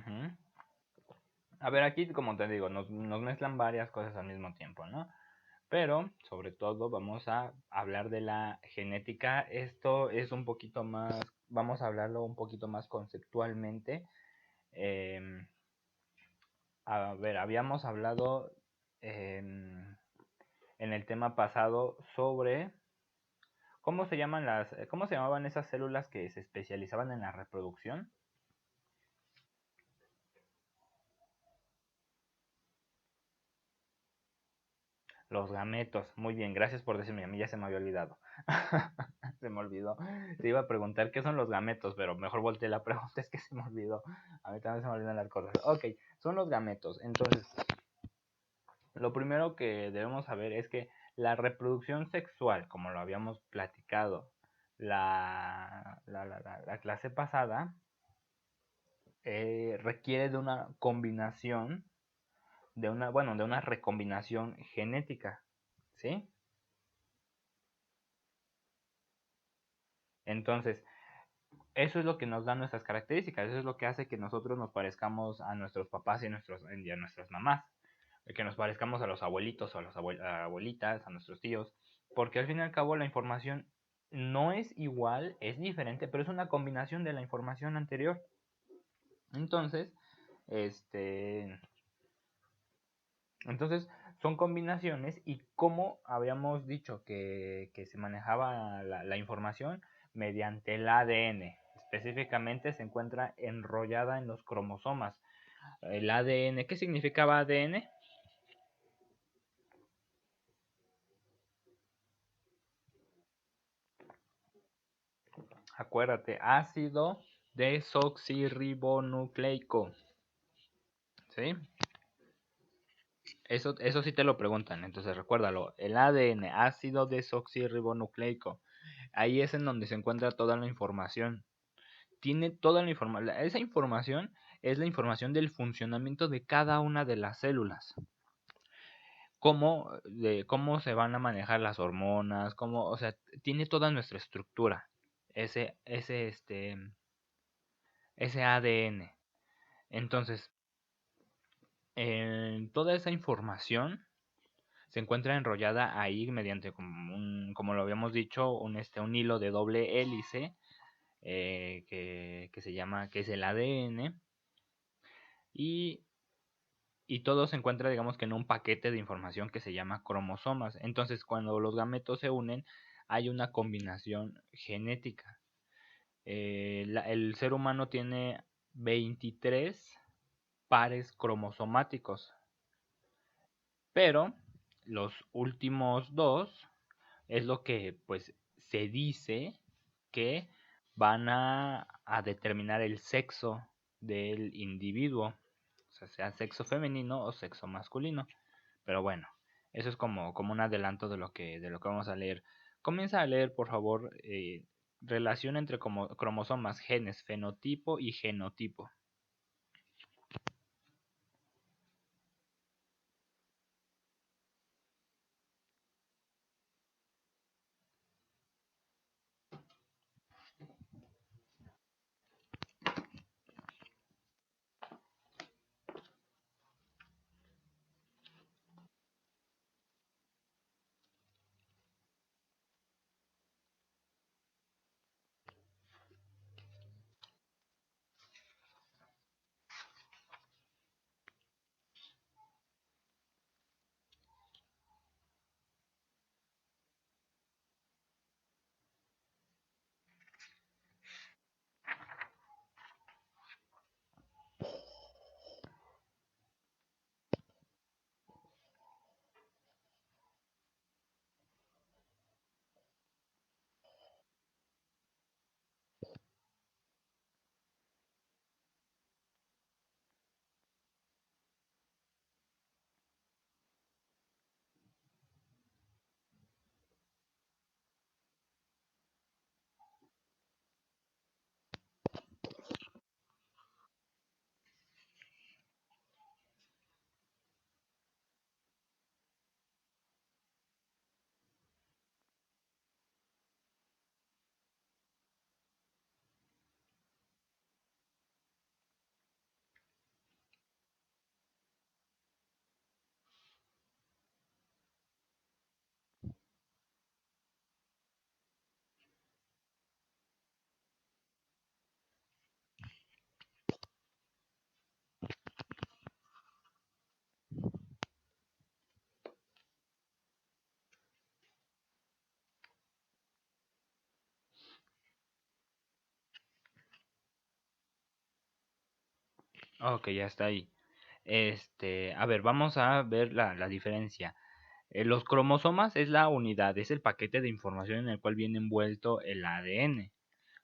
Ujú. A ver, aquí como te digo, nos mezclan varias cosas al mismo tiempo, ¿no? Pero sobre todo vamos a hablar de la genética. Esto es un poquito más, vamos a hablarlo un poquito más conceptualmente. Em, a ver, habíamos hablado en el tema pasado sobre cómo se llamaban esas células que se especializaban en la reproducción. Los gametos. Muy bien, gracias por decirme, a mí ya se me había olvidado. Se me olvidó. Te iba a preguntar qué son los gametos, pero mejor volteé la pregunta, es que se me olvidó. A mí también se me olvidan las cosas. Ok, son los gametos. Entonces, lo primero que debemos saber es que la reproducción sexual, como lo habíamos platicado la clase pasada, requiere de una combinación, de una recombinación genética, ¿sí? Entonces, eso es lo que nos da nuestras características, eso es lo que hace que nosotros nos parezcamos a nuestros papás y a nuestras mamás, que nos parezcamos a los abuelitos o a las abuelitas, a nuestros tíos, porque al fin y al cabo la información no es igual, es diferente, pero es una combinación de la información anterior. Entonces, este, entonces son combinaciones y como habíamos dicho que se manejaba la información mediante el ADN. Específicamente se encuentra enrollada en los cromosomas. El ADN, ¿qué significaba ADN? Acuérdate, ácido desoxirribonucleico. ¿Sí? Eso sí te lo preguntan, entonces recuérdalo. El ADN, ácido desoxirribonucleico. Ahí es en donde se encuentra toda la información. Tiene toda la información. Esa información es la información del funcionamiento de cada una de las células. Cómo se van a manejar las hormonas, o sea, tiene toda nuestra estructura. Ese, ese, este, ese ADN. Entonces, toda esa información se encuentra enrollada ahí mediante como lo habíamos dicho, un hilo de doble hélice que se llama, que es el ADN, y, y todo se encuentra, digamos que en un paquete de información que se llama cromosomas. Entonces, cuando los gametos se unen, hay una combinación genética. El ser humano tiene 23 pares cromosomáticos, pero los últimos dos es lo que pues se dice que van a determinar el sexo del individuo, o sea sexo femenino o sexo masculino. Pero bueno, eso es como un adelanto de lo que vamos a leer. Comienza a leer, por favor, relación entre cromosomas, genes, fenotipo y genotipo. Ok, ya está ahí. A ver, vamos a ver la diferencia. Los cromosomas es la unidad, es el paquete de información en el cual viene envuelto el ADN.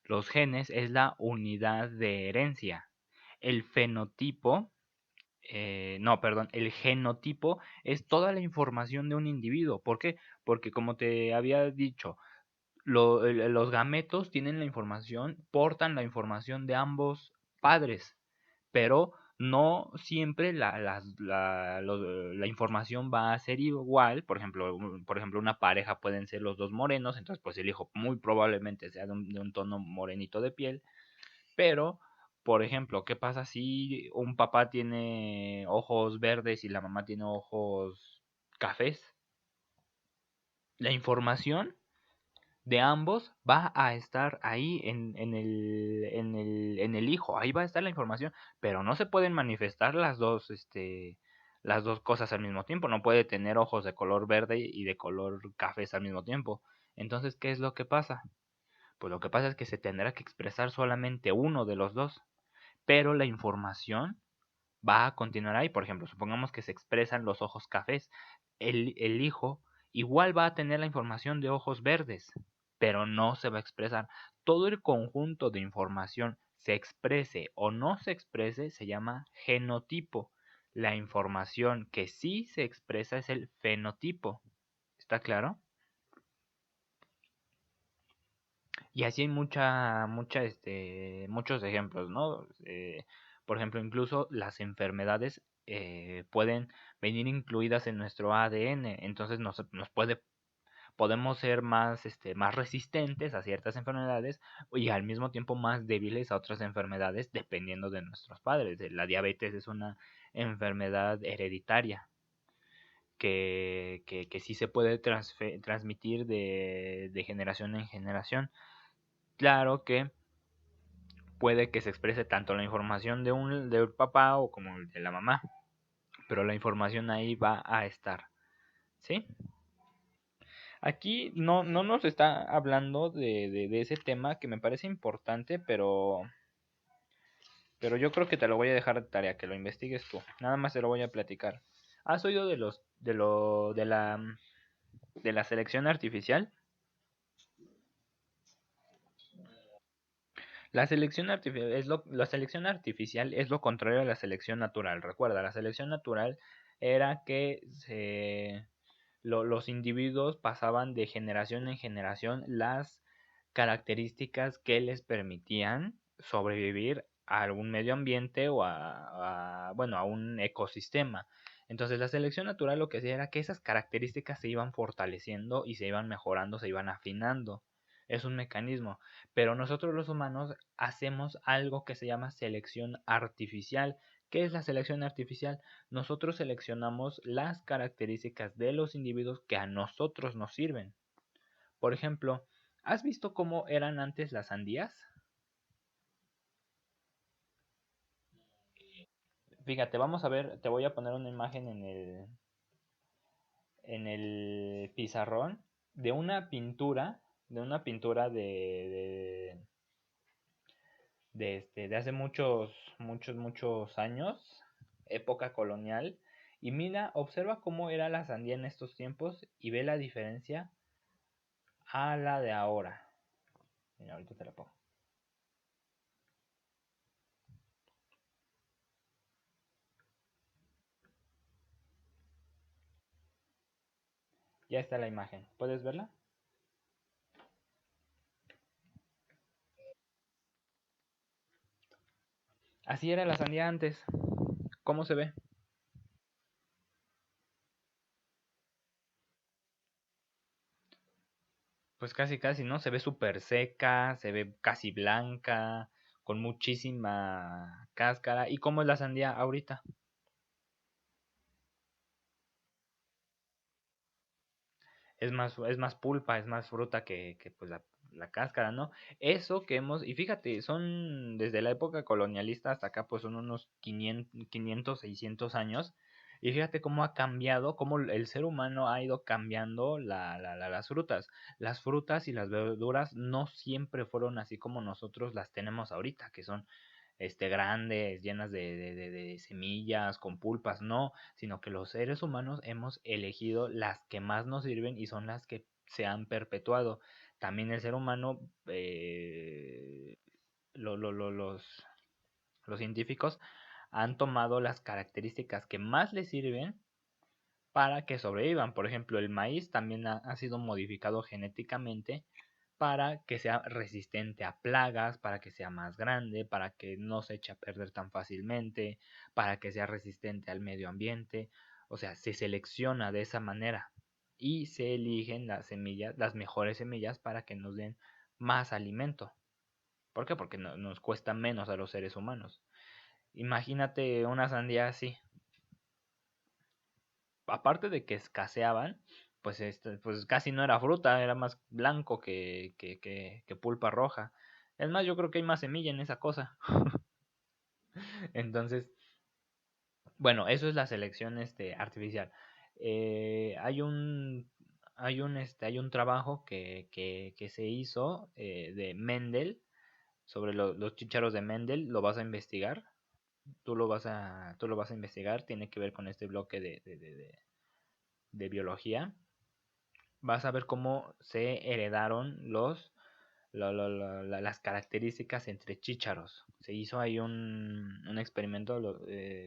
Los genes es la unidad de herencia. El fenotipo, no, perdón, el genotipo es toda la información de un individuo. ¿Por qué? Porque como te había dicho, los gametos tienen la información, portan la información de ambos padres, pero no siempre la información va a ser igual. Por ejemplo, una pareja pueden ser los dos morenos, entonces pues el hijo muy probablemente sea de un tono morenito de piel, pero, por ejemplo, ¿qué pasa si un papá tiene ojos verdes y la mamá tiene ojos cafés? La información de ambos va a estar ahí en el hijo, ahí va a estar la información, pero no se pueden manifestar las dos cosas al mismo tiempo, no puede tener ojos de color verde y de color café al mismo tiempo. Entonces, ¿qué es lo que pasa? Pues lo que pasa es que se tendrá que expresar solamente uno de los dos, pero la información va a continuar ahí. Por ejemplo, supongamos que se expresan los ojos cafés. El hijo igual va a tener la información de ojos verdes, pero no se va a expresar. Todo el conjunto de información, se exprese o no se exprese, se llama genotipo. La información que sí se expresa es el fenotipo. ¿Está claro? Y así hay muchos ejemplos, ¿no? Por ejemplo, incluso las enfermedades pueden venir incluidas en nuestro ADN, entonces podemos ser más resistentes a ciertas enfermedades y al mismo tiempo más débiles a otras enfermedades dependiendo de nuestros padres. La diabetes es una enfermedad hereditaria que sí se puede transmitir de generación en generación. Claro que puede que se exprese tanto la información del papá o como de la mamá, pero la información ahí va a estar, ¿sí? Aquí no nos está hablando de ese tema que me parece importante, pero yo creo que te lo voy a dejar de tarea, que lo investigues tú. Nada más te lo voy a platicar. ¿Has oído de la selección artificial? La selección artificial es lo contrario a la selección natural. Recuerda, la selección natural era que los individuos pasaban de generación en generación las características que les permitían sobrevivir a algún medio ambiente o bueno, a un ecosistema. Entonces la selección natural lo que hacía era que esas características se iban fortaleciendo y se iban mejorando, se iban afinando. Es un mecanismo. Pero nosotros los humanos hacemos algo que se llama selección artificial. ¿Qué es la selección artificial? Nosotros seleccionamos las características de los individuos que a nosotros nos sirven. Por ejemplo, ¿has visto cómo eran antes las sandías? Fíjate, vamos a ver, te voy a poner una imagen en el pizarrón de una pintura de hace muchos, muchos, muchos años, época colonial. Y mira, observa cómo era la sandía en estos tiempos y ve la diferencia a la de ahora. Mira, ahorita te la pongo. Ya está la imagen. ¿Puedes verla? Así era la sandía antes. ¿Cómo se ve? Pues casi, casi, ¿no? Se ve súper seca, se ve casi blanca, con muchísima cáscara. ¿Y cómo es la sandía ahorita? Es más pulpa, es más fruta que pues la cáscara, ¿no? Eso que y fíjate, son desde la época colonialista hasta acá, pues son unos 500 600 años. Y fíjate cómo ha cambiado, cómo el ser humano ha ido cambiando las frutas. Las frutas y las verduras no siempre fueron así como nosotros las tenemos ahorita, que son grandes, llenas de semillas, con pulpas, no, sino que los seres humanos hemos elegido las que más nos sirven y son las que se han perpetuado. También el ser humano, los científicos han tomado las características que más les sirven para que sobrevivan. Por ejemplo, el maíz también ha sido modificado genéticamente para que sea resistente a plagas, para que sea más grande, para que no se eche a perder tan fácilmente, para que sea resistente al medio ambiente. O sea, se selecciona de esa manera y se eligen las semillas, las mejores semillas para que nos den más alimento. ¿Por qué? Porque nos cuesta menos a los seres humanos. Imagínate una sandía así. Aparte de que escaseaban, pues, pues casi no era fruta, era más blanco que pulpa roja. Es más, yo creo que hay más semilla en esa cosa. Entonces, bueno, eso es la selección artificial. Hay un trabajo que se hizo de Mendel sobre los chícharos de Mendel. Lo vas a investigar. Tú lo vas a investigar. Tiene que ver con este bloque de biología. Vas a ver cómo se heredaron las características entre chícharos. Se hizo ahí un experimento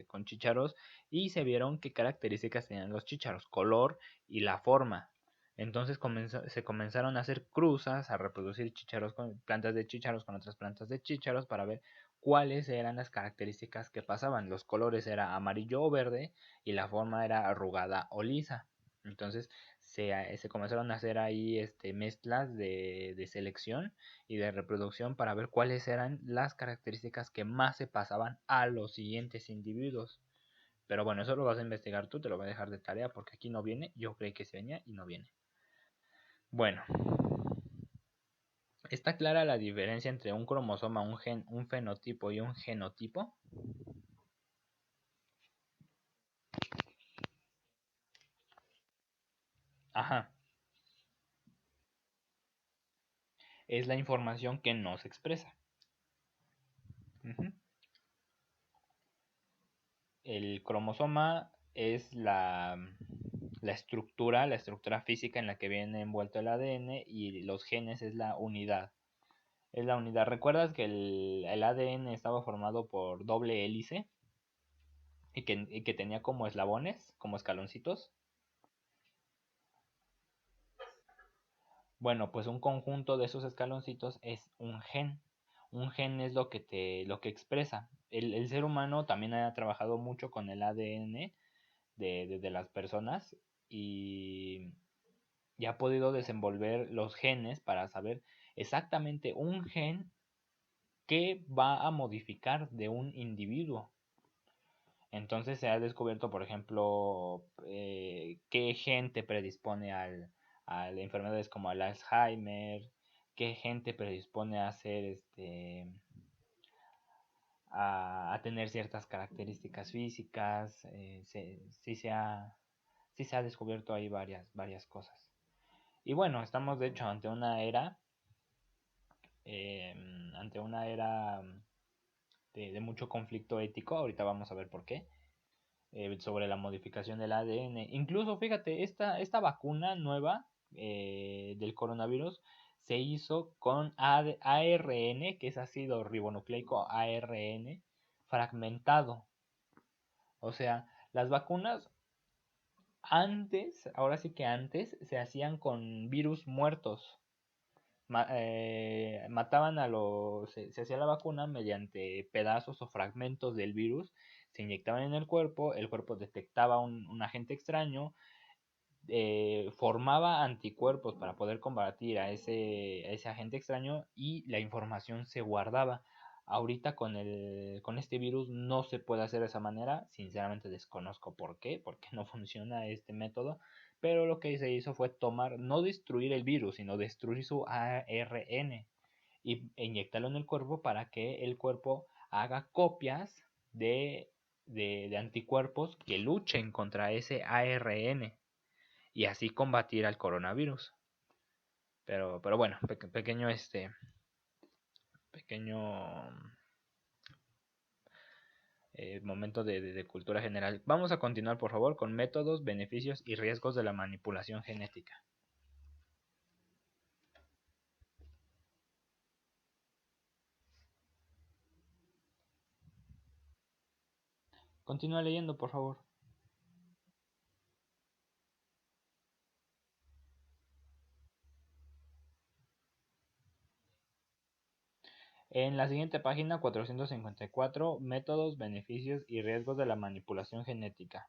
con chícharos y se vieron qué características tenían los chícharos, color y la forma. Entonces se comenzaron a hacer cruzas, a reproducir chícharos con plantas de chícharos con otras plantas de chícharos para ver cuáles eran las características que pasaban. Los colores era amarillo o verde y la forma era arrugada o lisa. Entonces se comenzaron a hacer ahí mezclas de selección y de reproducción para ver cuáles eran las características que más se pasaban a los siguientes individuos. Pero bueno, eso lo vas a investigar tú, te lo voy a dejar de tarea porque aquí no viene. Yo creí que se venía y no viene. Bueno, ¿está clara la diferencia entre un cromosoma, un gen, un fenotipo y un genotipo? Ajá, es la información que no se expresa. Ujú. El cromosoma es la estructura física en la que viene envuelto el ADN y los genes es la unidad. Es la unidad. ¿Recuerdas que el ADN estaba formado por doble hélice y que tenía como eslabones, como escaloncitos? Bueno, pues un conjunto de esos escaloncitos es un gen. Un gen es lo que expresa. El ser humano también ha trabajado mucho con el ADN de las personas y, y ha podido desenvolver los genes para saber exactamente un gen que va a modificar de un individuo. Entonces se ha descubierto, por ejemplo, qué gen te predispone a enfermedades como el Alzheimer, qué gen te predispone a hacer a tener ciertas características físicas. Sí se ha descubierto ahí varias cosas. Y bueno, estamos de hecho eh, ante una era de mucho conflicto ético. Ahorita vamos a ver por qué. Sobre la modificación del ADN. Incluso, fíjate, esta vacuna nueva del coronavirus se hizo con ARN, que es ácido ribonucleico ARN, fragmentado. O sea, las vacunas antes, ahora sí que antes, se hacían con virus muertos. Mataban se hacía la vacuna mediante pedazos o fragmentos del virus, se inyectaban en el cuerpo detectaba un agente extraño, formaba anticuerpos para poder combatir a ese agente extraño y la información se guardaba. Ahorita con este virus no se puede hacer de esa manera, sinceramente desconozco por qué, porque no funciona este método, pero lo que se hizo fue tomar, no destruir el virus, sino destruir su ARN e inyectarlo en el cuerpo para que el cuerpo haga copias de anticuerpos que luchen contra ese ARN y así combatir al coronavirus. Pero bueno, pequeño momento de cultura general. Vamos a continuar, por favor, con métodos, beneficios y riesgos de la manipulación genética. Continúa leyendo, por favor. En la siguiente página, 454, métodos, beneficios y riesgos de la manipulación genética.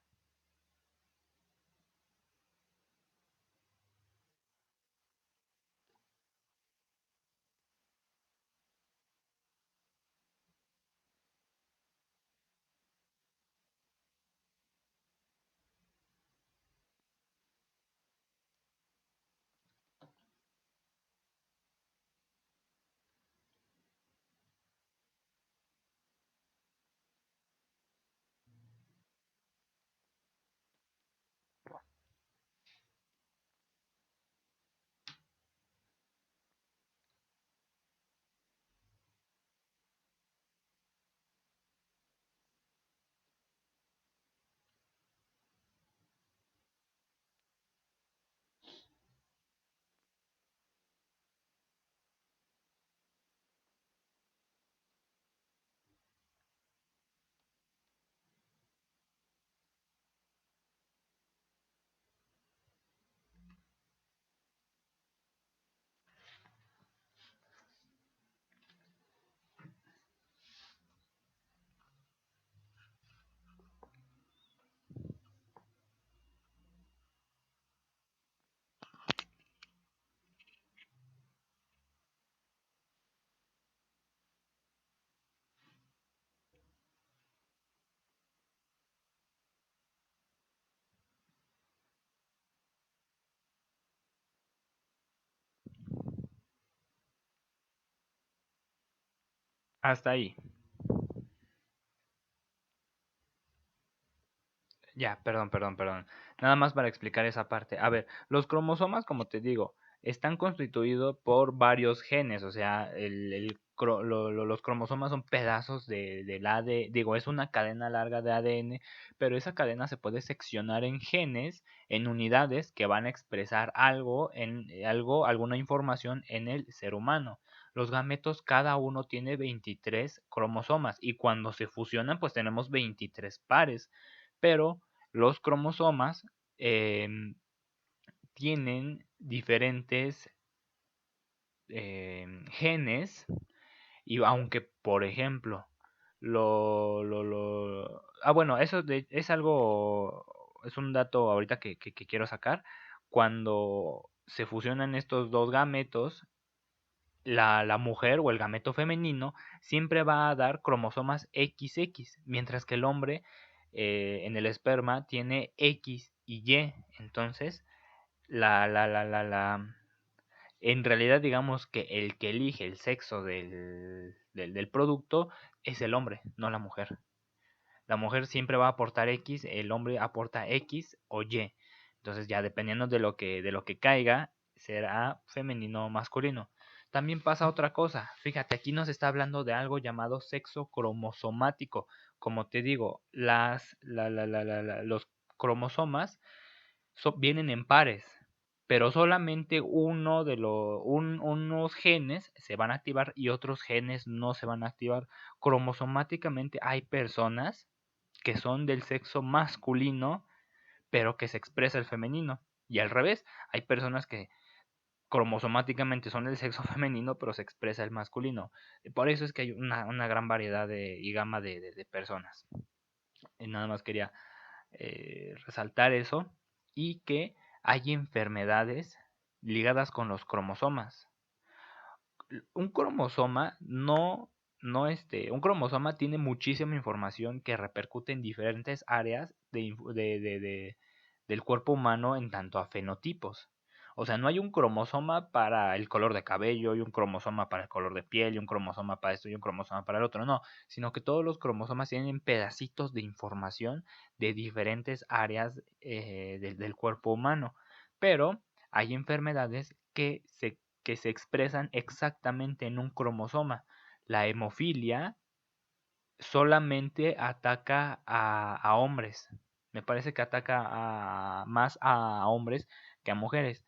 Hasta ahí. Ya, perdón. Nada más para explicar esa parte. A ver, los cromosomas, como te digo, están constituidos por varios genes, o sea, los cromosomas son pedazos del ADN, digo, es una cadena larga de ADN, pero esa cadena se puede seccionar en genes, en unidades que van a expresar alguna información en el ser humano. Los gametos, cada uno tiene 23 cromosomas y cuando se fusionan, pues tenemos 23 pares, pero los cromosomas tienen diferentes genes y aunque, por ejemplo, bueno, eso es algo, es un dato ahorita que quiero sacar. Cuando se fusionan estos dos gametos, la mujer o el gameto femenino siempre va a dar cromosomas XX, mientras que el hombre en el esperma tiene X y Y. Entonces, en realidad digamos que el que elige el sexo del producto es el hombre, no la mujer. La mujer siempre va a aportar X, el hombre aporta X o Y. Entonces ya dependiendo de lo que caiga, será femenino o masculino. También pasa otra cosa. Fíjate, aquí nos está hablando de algo llamado sexo cromosomático. Como te digo, los cromosomas vienen en pares, pero solamente unos genes se van a activar y otros genes no se van a activar. Cromosomáticamente hay personas que son del sexo masculino, pero que se expresa el femenino. Y al revés, hay personas que cromosomáticamente son del sexo femenino, pero se expresa el masculino. Por eso es que hay una gran variedad y gama de personas. Y nada más quería resaltar eso y que hay enfermedades ligadas con los cromosomas. Un cromosoma un cromosoma tiene muchísima información que repercute en diferentes áreas del cuerpo humano en tanto a fenotipos. O sea, no hay un cromosoma para el color de cabello, y un cromosoma para el color de piel, y un cromosoma para esto, y un cromosoma para el otro, no, sino que todos los cromosomas tienen pedacitos de información de diferentes áreas del cuerpo humano. Pero hay enfermedades que se expresan exactamente en un cromosoma. La hemofilia solamente ataca a hombres. Me parece que ataca más a hombres que a mujeres.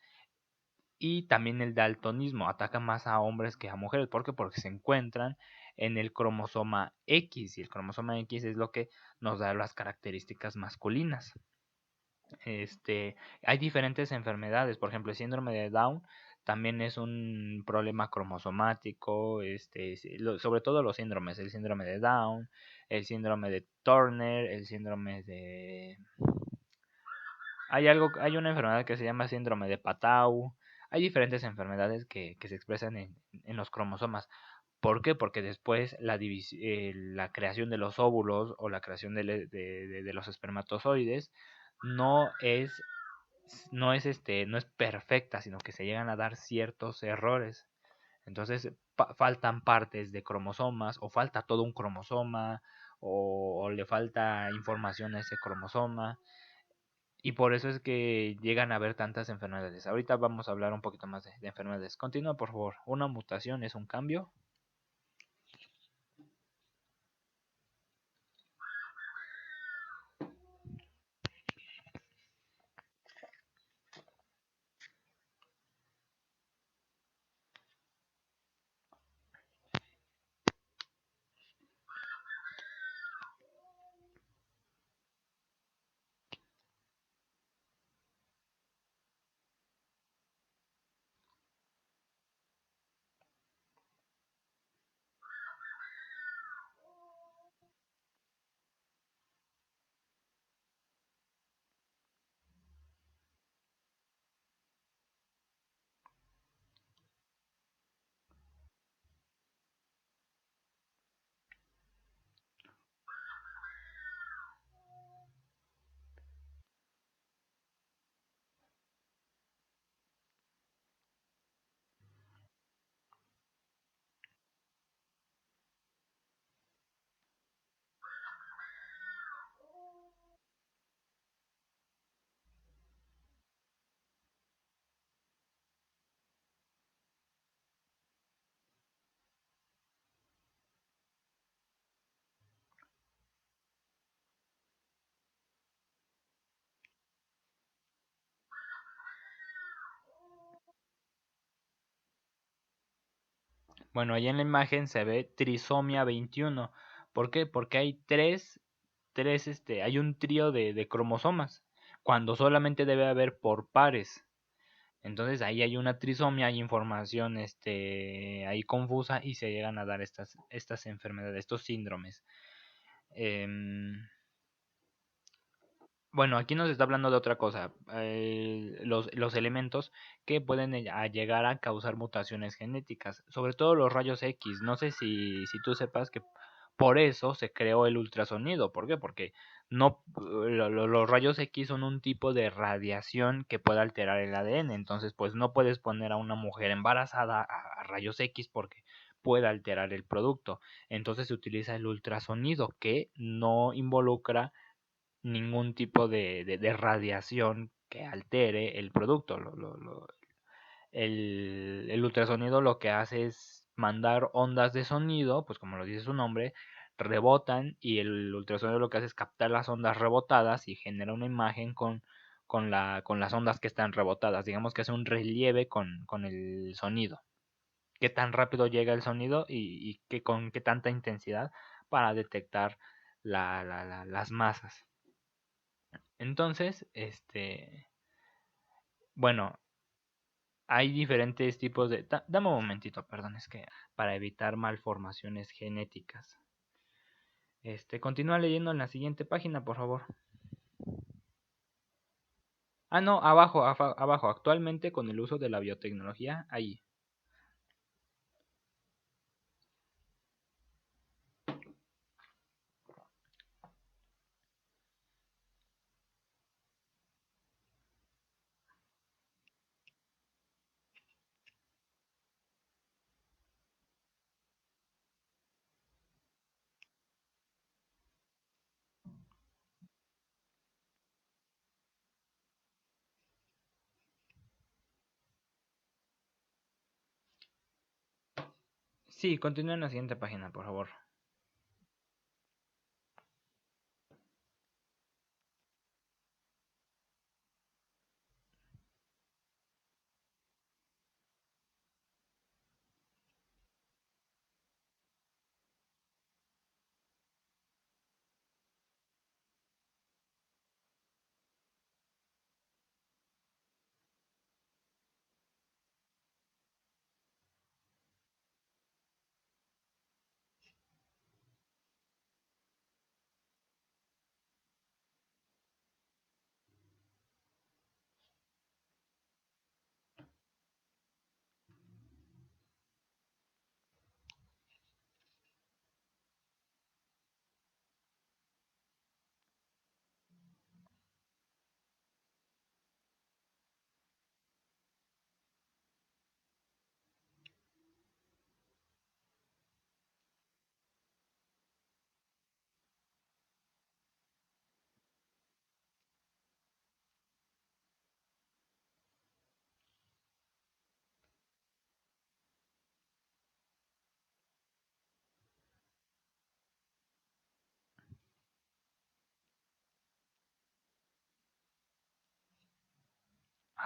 Y también el daltonismo ataca más a hombres que a mujeres. ¿Por qué? Porque se encuentran en el cromosoma X. Y el cromosoma X es lo que nos da las características masculinas. Hay diferentes enfermedades. Por ejemplo, el síndrome de Down también es un problema cromosomático. Sobre todo los síndromes. El síndrome de Down, el síndrome de Turner, el síndrome de... Hay una enfermedad que se llama síndrome de Patau. Hay diferentes enfermedades que se expresan en los cromosomas. ¿Por qué? Porque después la creación de los óvulos o la creación de los espermatozoides no es, no es perfecta, sino que se llegan a dar ciertos errores. Entonces faltan partes de cromosomas o falta todo un cromosoma o le falta información a ese cromosoma. Y por eso es que llegan a haber tantas enfermedades. Ahorita vamos a hablar un poquito más de enfermedades. Continúa, por favor. Una mutación es un cambio. Bueno, ahí en la imagen se ve trisomía 21. ¿Por qué? Porque hay hay un trío de cromosomas, cuando solamente debe haber por pares. Entonces ahí hay una trisomía, hay información ahí confusa y se llegan a dar estas enfermedades, estos síndromes. Em, Bueno, aquí nos está hablando de otra cosa, los elementos que pueden llegar a causar mutaciones genéticas, sobre todo los rayos X. No sé si tú sepas que por eso se creó el ultrasonido. ¿Por qué? Porque no, los rayos X son un tipo de radiación que puede alterar el ADN. Entonces, pues no puedes poner a una mujer embarazada a rayos X porque puede alterar el producto. Entonces se utiliza el ultrasonido que no involucra ningún tipo de radiación que altere el producto. El ultrasonido lo que hace es mandar ondas de sonido, pues como lo dice su nombre, rebotan y el ultrasonido lo que hace es captar las ondas rebotadas y genera una imagen con las ondas que están rebotadas. Digamos que hace un relieve con el sonido. Qué tan rápido llega el sonido y con qué tanta intensidad para detectar las masas. Entonces, bueno, hay diferentes tipos de... Dame un momentito, perdón, es que para evitar malformaciones genéticas. Continúa leyendo en la siguiente página, por favor. Ah, no, abajo, abajo. Actualmente con el uso de la biotecnología, ahí. Sí, continúa en la siguiente página, por favor.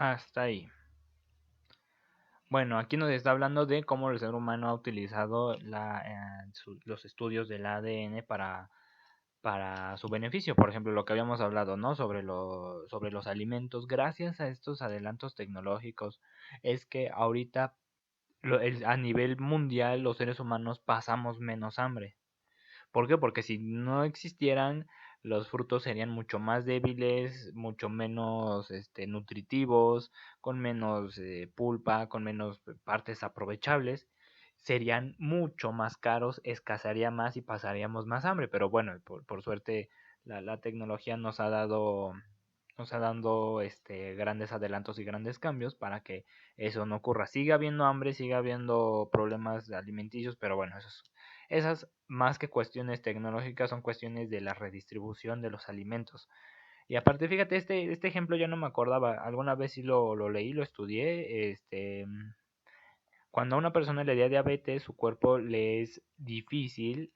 Hasta ahí. Bueno, aquí nos está hablando de cómo el ser humano ha utilizado los estudios del ADN para su beneficio. Por ejemplo, lo que habíamos hablado, ¿no? Sobre los alimentos. Gracias a estos adelantos tecnológicos es que ahorita a nivel mundial los seres humanos pasamos menos hambre. ¿Por qué? Porque si no existieran, los frutos serían mucho más débiles, mucho menos nutritivos, con menos pulpa, con menos partes aprovechables. Serían mucho más caros, escasearía más y pasaríamos más hambre. Pero bueno, por suerte la tecnología nos ha dado grandes adelantos y grandes cambios para que eso no ocurra. Sigue habiendo hambre, sigue habiendo problemas alimenticios, pero bueno, esas más que cuestiones tecnológicas son cuestiones de la redistribución de los alimentos. Y aparte, fíjate, este ejemplo ya no me acordaba, alguna vez sí lo leí, lo estudié, cuando a una persona le da diabetes, su cuerpo le es difícil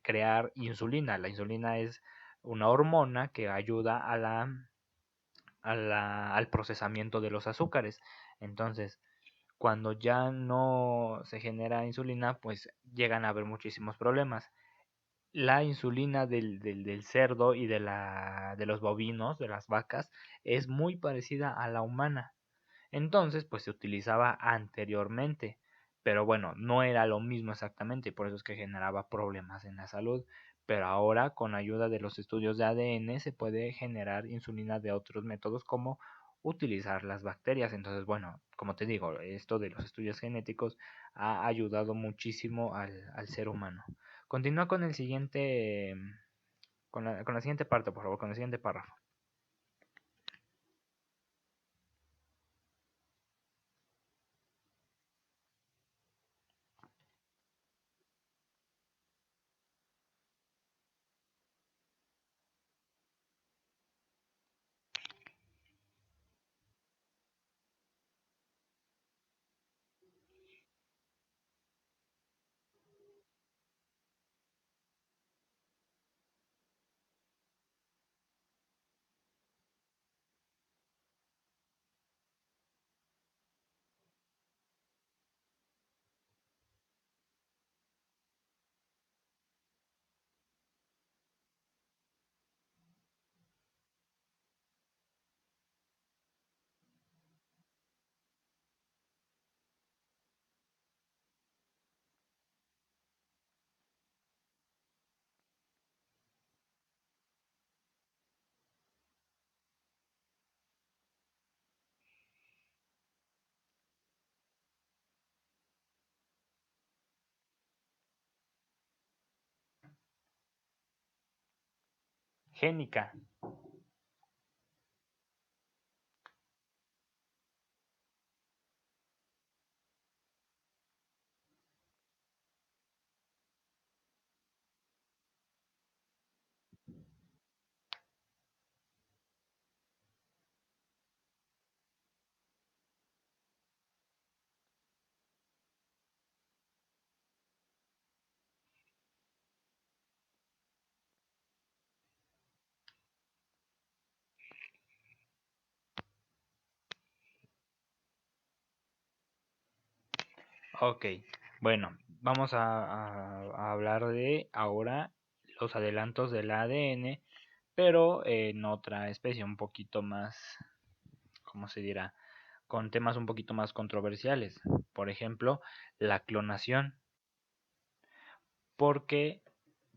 crear insulina. La insulina es una hormona que ayuda al procesamiento de los azúcares. Entonces, cuando ya no se genera insulina, pues llegan a haber muchísimos problemas. La insulina del cerdo y de los bovinos, de las vacas, es muy parecida a la humana. Entonces, pues se utilizaba anteriormente, pero bueno, no era lo mismo exactamente, por eso es que generaba problemas en la salud. Pero ahora, con ayuda de los estudios de ADN, se puede generar insulina de otros métodos como utilizar las bacterias. Entonces, bueno, como te digo, esto de los estudios genéticos ha ayudado muchísimo al ser humano. Continúa con el siguiente, con la siguiente parte, por favor, con el siguiente párrafo. Génica. Ok, bueno, vamos a hablar de ahora los adelantos del ADN, pero en otra especie un poquito más, ¿cómo se dirá? Con temas un poquito más controversiales. Por ejemplo, la clonación, porque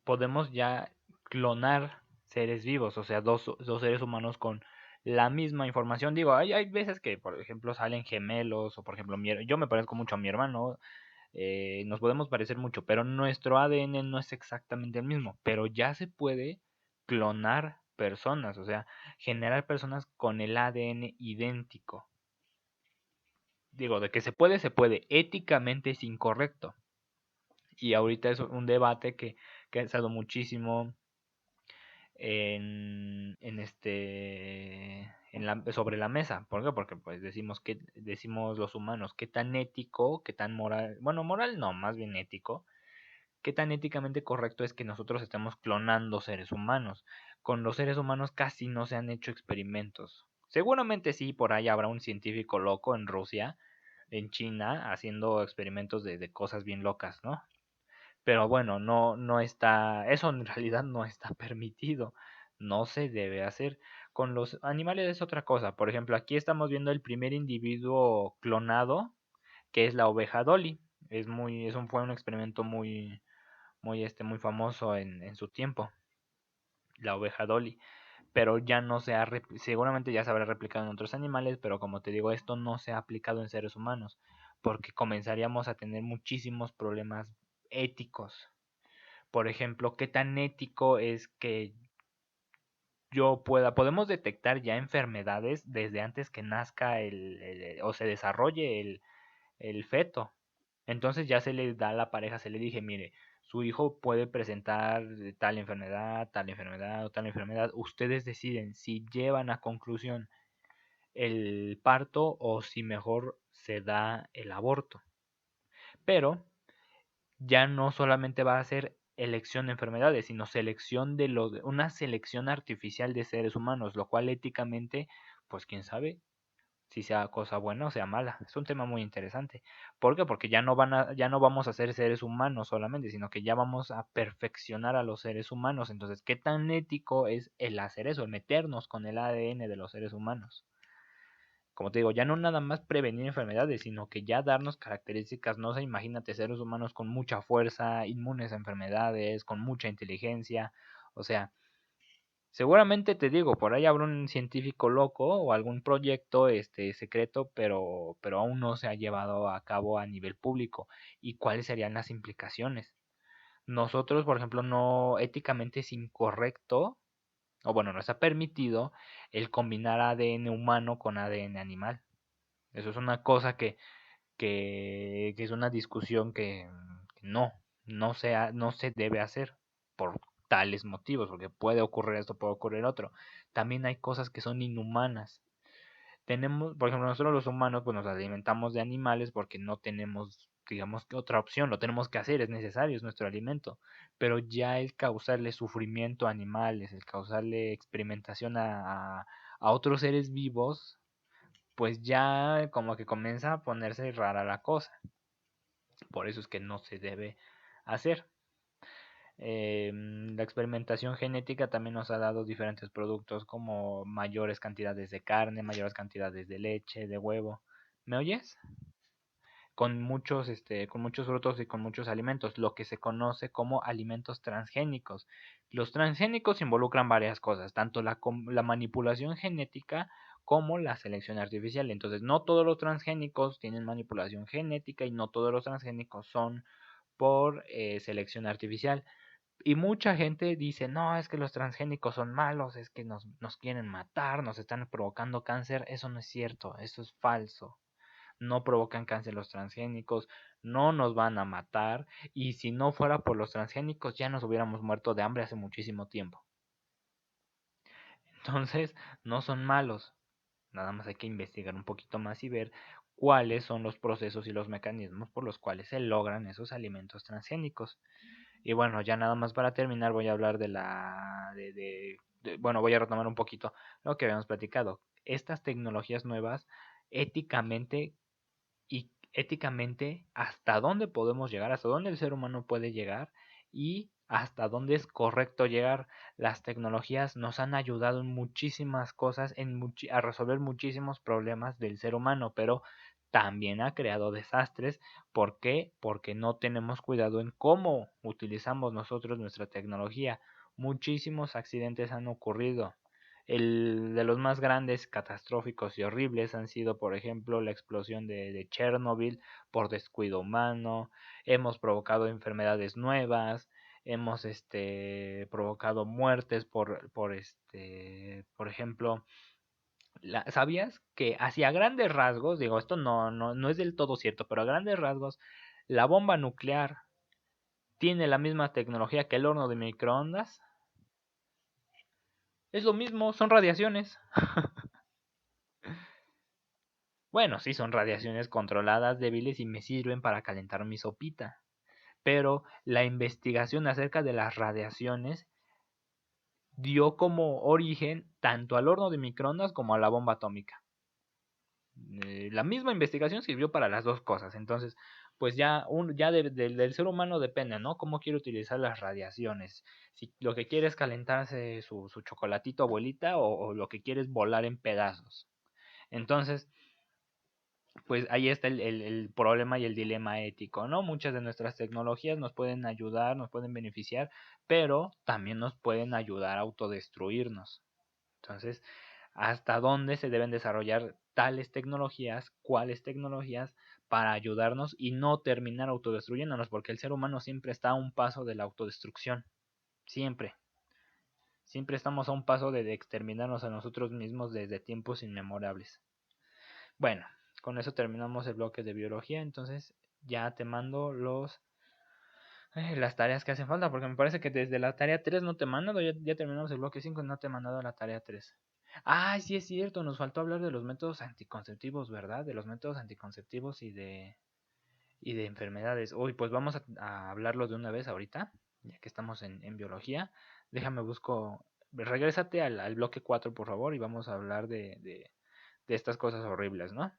podemos ya clonar seres vivos, o sea, dos seres humanos con la misma información. Digo, hay veces que, por ejemplo, salen gemelos, o por ejemplo, yo me parezco mucho a mi hermano, nos podemos parecer mucho, pero nuestro ADN no es exactamente el mismo. Pero ya se puede clonar personas, o sea, generar personas con el ADN idéntico. Digo, de que se puede. Éticamente es incorrecto. Y ahorita es un debate que ha estado muchísimo sobre la mesa. ¿Por qué? Porque pues decimos los humanos, qué tan ético, qué tan moral, bueno, moral no, más bien ético, qué tan éticamente correcto es que nosotros estemos clonando seres humanos. Con los seres humanos casi no se han hecho experimentos. Seguramente sí, por ahí habrá un científico loco en Rusia, en China, haciendo experimentos de cosas bien locas, ¿no? Pero bueno, no está, eso en realidad no está permitido, no se debe hacer. Con los animales es otra cosa. Por ejemplo, aquí estamos viendo el primer individuo clonado, que es la oveja Dolly. Fue un experimento muy famoso en su tiempo, la oveja Dolly. Pero ya no se ha, seguramente ya se habrá replicado en otros animales, pero como te digo, esto no se ha aplicado en seres humanos, porque comenzaríamos a tener muchísimos problemas éticos. Por ejemplo, ¿qué tan ético es que podemos detectar ya enfermedades desde antes que nazca o se desarrolle el feto? Entonces ya se le da a la pareja, se le dije, mire, su hijo puede presentar tal enfermedad o tal enfermedad. Ustedes deciden si llevan a conclusión el parto o si mejor se da el aborto. Pero ya no solamente va a ser elección de enfermedades, sino selección una selección artificial de seres humanos, lo cual éticamente, pues quién sabe si sea cosa buena o sea mala. Es un tema muy interesante. ¿Por qué? Porque ya no vamos a ser seres humanos solamente, sino que ya vamos a perfeccionar a los seres humanos. Entonces, ¿qué tan ético es el hacer eso, el meternos con el ADN de los seres humanos? Como te digo, ya no nada más prevenir enfermedades, sino que ya darnos características, no sé, imagínate seres humanos con mucha fuerza, inmunes a enfermedades, con mucha inteligencia, o sea, seguramente te digo, por ahí habrá un científico loco o algún proyecto secreto, pero aún no se ha llevado a cabo a nivel público. ¿Y cuáles serían las implicaciones? Nosotros, por ejemplo, no éticamente es incorrecto, o bueno, no está permitido el combinar ADN humano con ADN animal. Eso es una cosa que es una discusión que no se debe hacer por tales motivos, porque puede ocurrir esto, puede ocurrir otro. También hay cosas que son inhumanas. Tenemos, por ejemplo, nosotros los humanos, pues nos alimentamos de animales porque no tenemos, digamos, que otra opción, lo tenemos que hacer, es necesario, es nuestro alimento. Pero ya el causarle sufrimiento a animales, el causarle experimentación a otros seres vivos, pues ya como que comienza a ponerse rara la cosa. Por eso es que no se debe hacer. La experimentación genética también nos ha dado diferentes productos como mayores cantidades de carne, mayores cantidades de leche, de huevo. ¿Me oyes? Con muchos frutos y con muchos alimentos, lo que se conoce como alimentos transgénicos. Los transgénicos involucran varias cosas, tanto la manipulación genética como la selección artificial. Entonces, no todos los transgénicos tienen manipulación genética y no todos los transgénicos son por selección artificial. Y mucha gente dice, no, es que los transgénicos son malos, es que nos quieren matar, nos están provocando cáncer. Eso no es cierto, eso es falso. No provocan cáncer los transgénicos, no nos van a matar, y si no fuera por los transgénicos ya nos hubiéramos muerto de hambre hace muchísimo tiempo. Entonces, no son malos, nada más hay que investigar un poquito más y ver cuáles son los procesos y los mecanismos por los cuales se logran esos alimentos transgénicos. Y bueno, ya nada más para terminar voy a hablar bueno, voy a retomar un poquito lo que habíamos platicado. Estas tecnologías nuevas, éticamente y éticamente, hasta dónde podemos llegar, hasta dónde el ser humano puede llegar y hasta dónde es correcto llegar. Las tecnologías nos han ayudado en muchísimas cosas, a resolver muchísimos problemas del ser humano, pero también ha creado desastres. ¿Por qué? Porque no tenemos cuidado en cómo utilizamos nosotros nuestra tecnología. Muchísimos accidentes han ocurrido. El de los más grandes, catastróficos y horribles han sido, por ejemplo, la explosión de Chernobyl por descuido humano. Hemos provocado enfermedades nuevas, hemos provocado muertes por ejemplo, ¿sabías que hacia grandes rasgos, digo, esto no es del todo cierto, pero a grandes rasgos, la bomba nuclear tiene la misma tecnología que el horno de microondas? Es lo mismo, son radiaciones. Bueno, sí, son radiaciones controladas débiles y me sirven para calentar mi sopita. Pero la investigación acerca de las radiaciones dio como origen tanto al horno de microondas como a la bomba atómica. La misma investigación sirvió para las dos cosas. Entonces, pues ya del ser humano depende, ¿no? Cómo quiere utilizar las radiaciones. Si lo que quiere es calentarse su chocolatito abuelita o lo que quiere es volar en pedazos. Entonces, pues ahí está el problema y el dilema ético, ¿no? Muchas de nuestras tecnologías nos pueden ayudar, nos pueden beneficiar, pero también nos pueden ayudar a autodestruirnos. Entonces, ¿hasta dónde se deben desarrollar tales tecnologías, cuáles tecnologías para ayudarnos y no terminar autodestruyéndonos? Porque el ser humano siempre está a un paso de la autodestrucción. Siempre. Siempre estamos a un paso de exterminarnos a nosotros mismos desde tiempos inmemorables. Bueno, con eso terminamos el bloque de biología. Entonces, ya te mando las tareas que hacen falta. Porque me parece que desde la tarea 3 no te he mandado. Ya terminamos el bloque 5 y no te he mandado la tarea 3. Ah, sí es cierto, nos faltó hablar de los métodos anticonceptivos, ¿verdad? De los métodos anticonceptivos y de enfermedades. Uy, pues vamos a hablarlo de una vez ahorita, ya que estamos en biología. Déjame busco, regrésate al bloque 4 por favor, y vamos a hablar de estas cosas horribles, ¿no?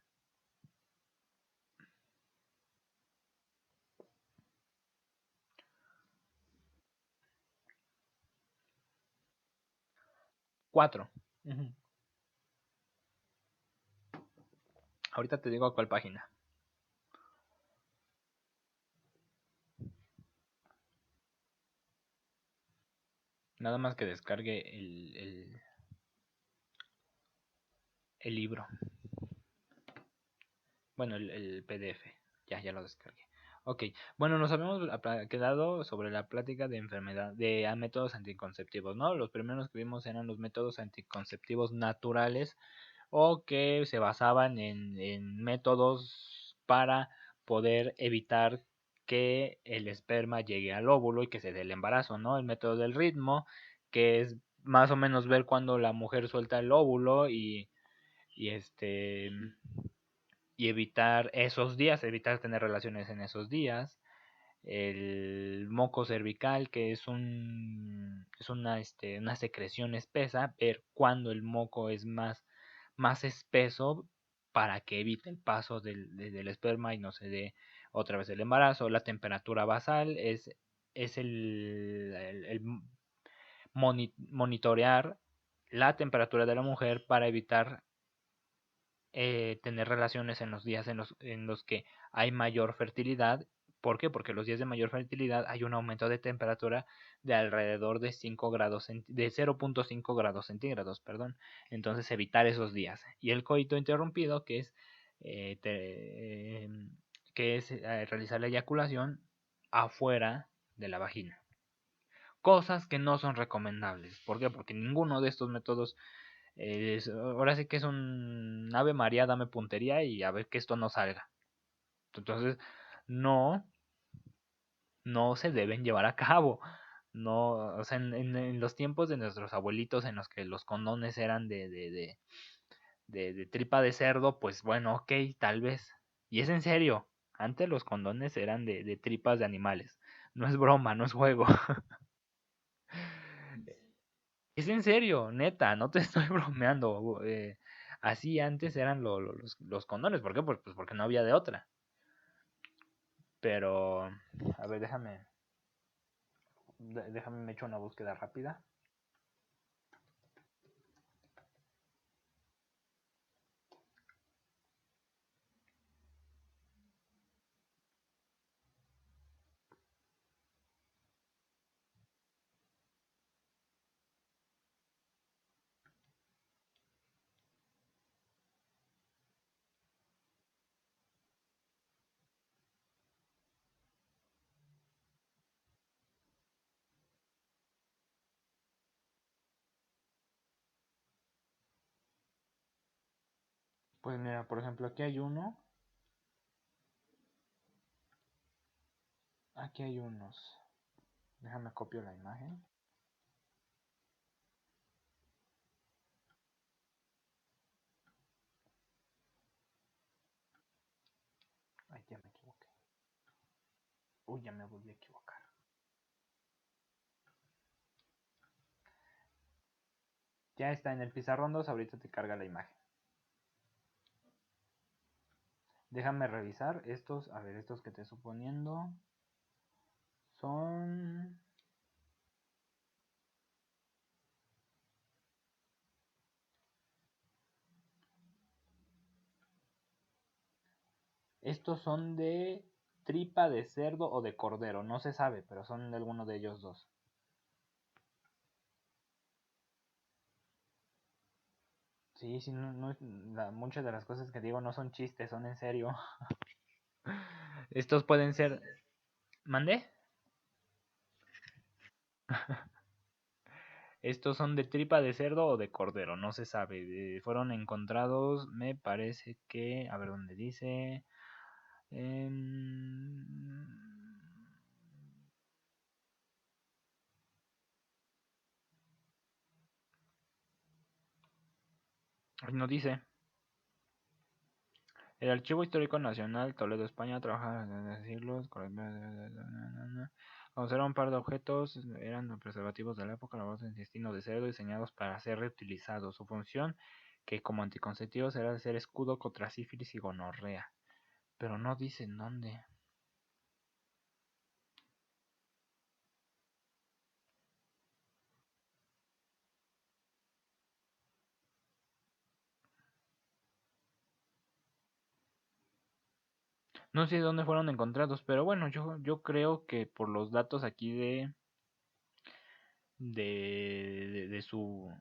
4. Ujú. Ahorita te digo a cuál página. Nada más que descargue el libro. Bueno, el PDF. Ya lo descargué. Ok, bueno, nos habíamos quedado sobre la plática de enfermedad, de métodos anticonceptivos, ¿no? Los primeros que vimos eran los métodos anticonceptivos naturales o que se basaban en métodos para poder evitar que el esperma llegue al óvulo y que se dé el embarazo, ¿no? El método del ritmo, que es más o menos ver cuando la mujer suelta el óvulo y y evitar esos días, evitar tener relaciones en esos días. El moco cervical, que es una secreción espesa, ver cuando el moco es más espeso para que evite el paso del esperma y no se dé otra vez el embarazo. La temperatura basal es el monitorear la temperatura de la mujer para evitar tener relaciones en los días en los que hay mayor fertilidad. ¿Por qué? Porque los días de mayor fertilidad hay un aumento de temperatura de alrededor de 5 grados, de 0.5 grados centígrados, perdón. Entonces evitar esos días. Y el coito interrumpido, eh, te- em, que es realizar la eyaculación afuera de la vagina. Cosas que no son recomendables. ¿Por qué? Porque ninguno de estos métodos ahora sí que es un Ave María, dame puntería y a ver que esto no salga. Entonces, no, no se deben llevar a cabo. No, o sea, en los tiempos de nuestros abuelitos en los que los condones eran de tripa de cerdo, pues bueno, ok, tal vez. Y es en serio, antes los condones eran de tripas de animales. No es broma, no es juego. Es en serio, neta, no te estoy bromeando. Así antes eran los condones. ¿Por qué? Pues porque no había de otra. Pero, a ver, déjame me echo una búsqueda rápida. Pues mira, por ejemplo, aquí hay uno. Aquí hay unos. Déjame copio la imagen. Ay, ya me equivoqué. Uy, ya me volví a equivocar. Ya está en el pizarrón 2, ahorita te carga la imagen. Déjame revisar estos, a ver, estos que te estoy poniendo son... Estos son de tripa de cerdo o de cordero, no se sabe, pero son de alguno de ellos dos. Sí, sí, muchas de las cosas que digo no son chistes, son en serio. Estos pueden ser... ¿Mandé? Estos son de tripa de cerdo o de cordero, no se sabe. Fueron encontrados, me parece que... A ver dónde dice... em, no dice. El Archivo Histórico Nacional, Toledo, España, trabaja desde siglos. Conserva un par de objetos, eran preservativos de la época, lavados de intestino de cerdo, diseñados para ser reutilizados. Su función, que como anticonceptivos era de ser escudo contra sífilis y gonorrea. Pero no dicen dónde. No sé dónde fueron encontrados, pero bueno, yo creo que por los datos aquí de su...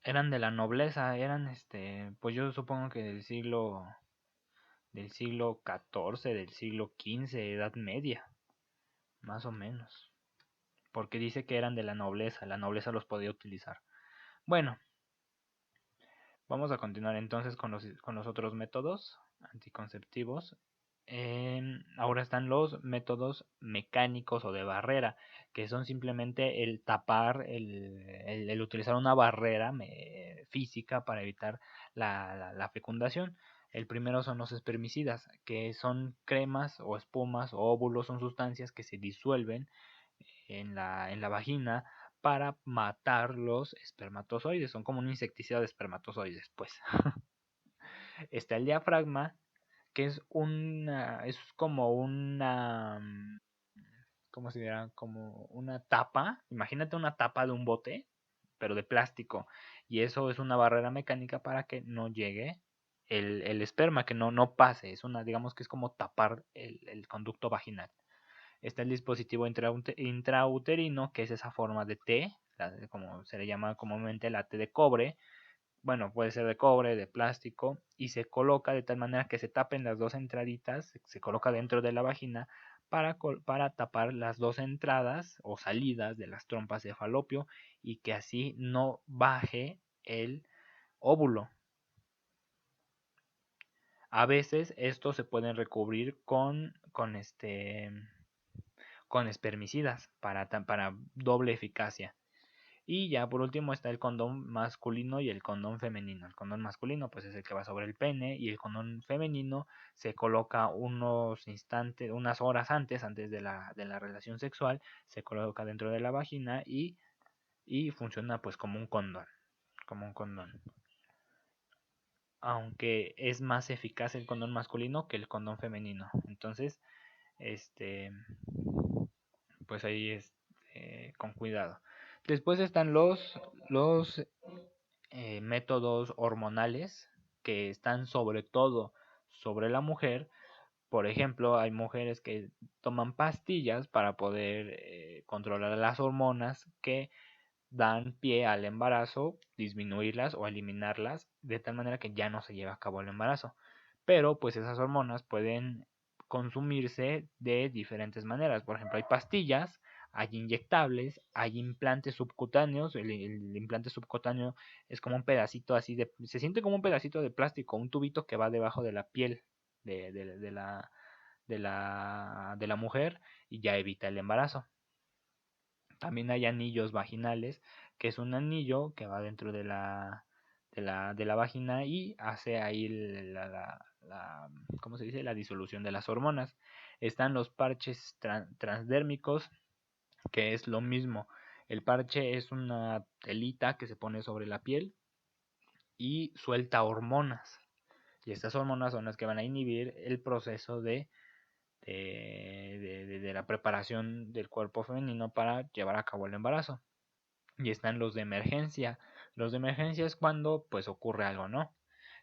Eran de la nobleza, eran pues yo supongo que del siglo XIV, del siglo XV, Edad Media, más o menos. Porque dice que eran de la nobleza los podía utilizar. Bueno, vamos a continuar entonces con los otros métodos anticonceptivos. Ahora están los métodos mecánicos o de barrera, que son simplemente el tapar, el utilizar una barrera física para evitar la fecundación. El primero son los espermicidas, que son cremas o espumas o óvulos, son sustancias que se disuelven en la vagina para matar los espermatozoides. Son como un insecticida de espermatozoides, pues. Está el diafragma, que es como una, ¿cómo se dirá? Como una tapa. Imagínate una tapa de un bote, pero de plástico. Y eso es una barrera mecánica para que no llegue el esperma, que no pase. Digamos que es como tapar el conducto vaginal. Está el dispositivo intrauterino, que es esa forma de T, como se le llama comúnmente la T de cobre. Bueno, puede ser de cobre, de plástico, y se coloca de tal manera que se tapen las dos entraditas, se coloca dentro de la vagina para tapar las dos entradas o salidas de las trompas de falopio y que así no baje el óvulo. A veces estos se pueden recubrir con espermicidas para doble eficacia. Y ya por último está el condón masculino y el condón femenino. El condón masculino pues es el que va sobre el pene y el condón femenino se coloca unos instantes, unas horas antes de la relación sexual, se coloca dentro de la vagina y funciona pues como un condón. Aunque es más eficaz el condón masculino que el condón femenino. Entonces, este, pues ahí es con cuidado. Después están los métodos hormonales que están sobre todo sobre la mujer. Por ejemplo, hay mujeres que toman pastillas para poder controlar las hormonas que dan pie al embarazo, disminuirlas o eliminarlas de tal manera que ya no se lleve a cabo el embarazo. Pero pues esas hormonas pueden consumirse de diferentes maneras. Por ejemplo, hay pastillas, hay inyectables, hay implantes subcutáneos. El implante subcutáneo es como un pedacito así se siente como un pedacito de plástico, un tubito que va debajo de la piel de la mujer y ya evita el embarazo. También hay anillos vaginales, que es un anillo que va dentro de la vagina y hace ahí ¿cómo se dice? La disolución de las hormonas. Están los parches transdérmicos, que es lo mismo. El parche es una telita que se pone sobre la piel y suelta hormonas. Y estas hormonas son las que van a inhibir el proceso de la preparación del cuerpo femenino para llevar a cabo el embarazo. Y están los de emergencia. Los de emergencia es cuando pues ocurre algo, ¿no?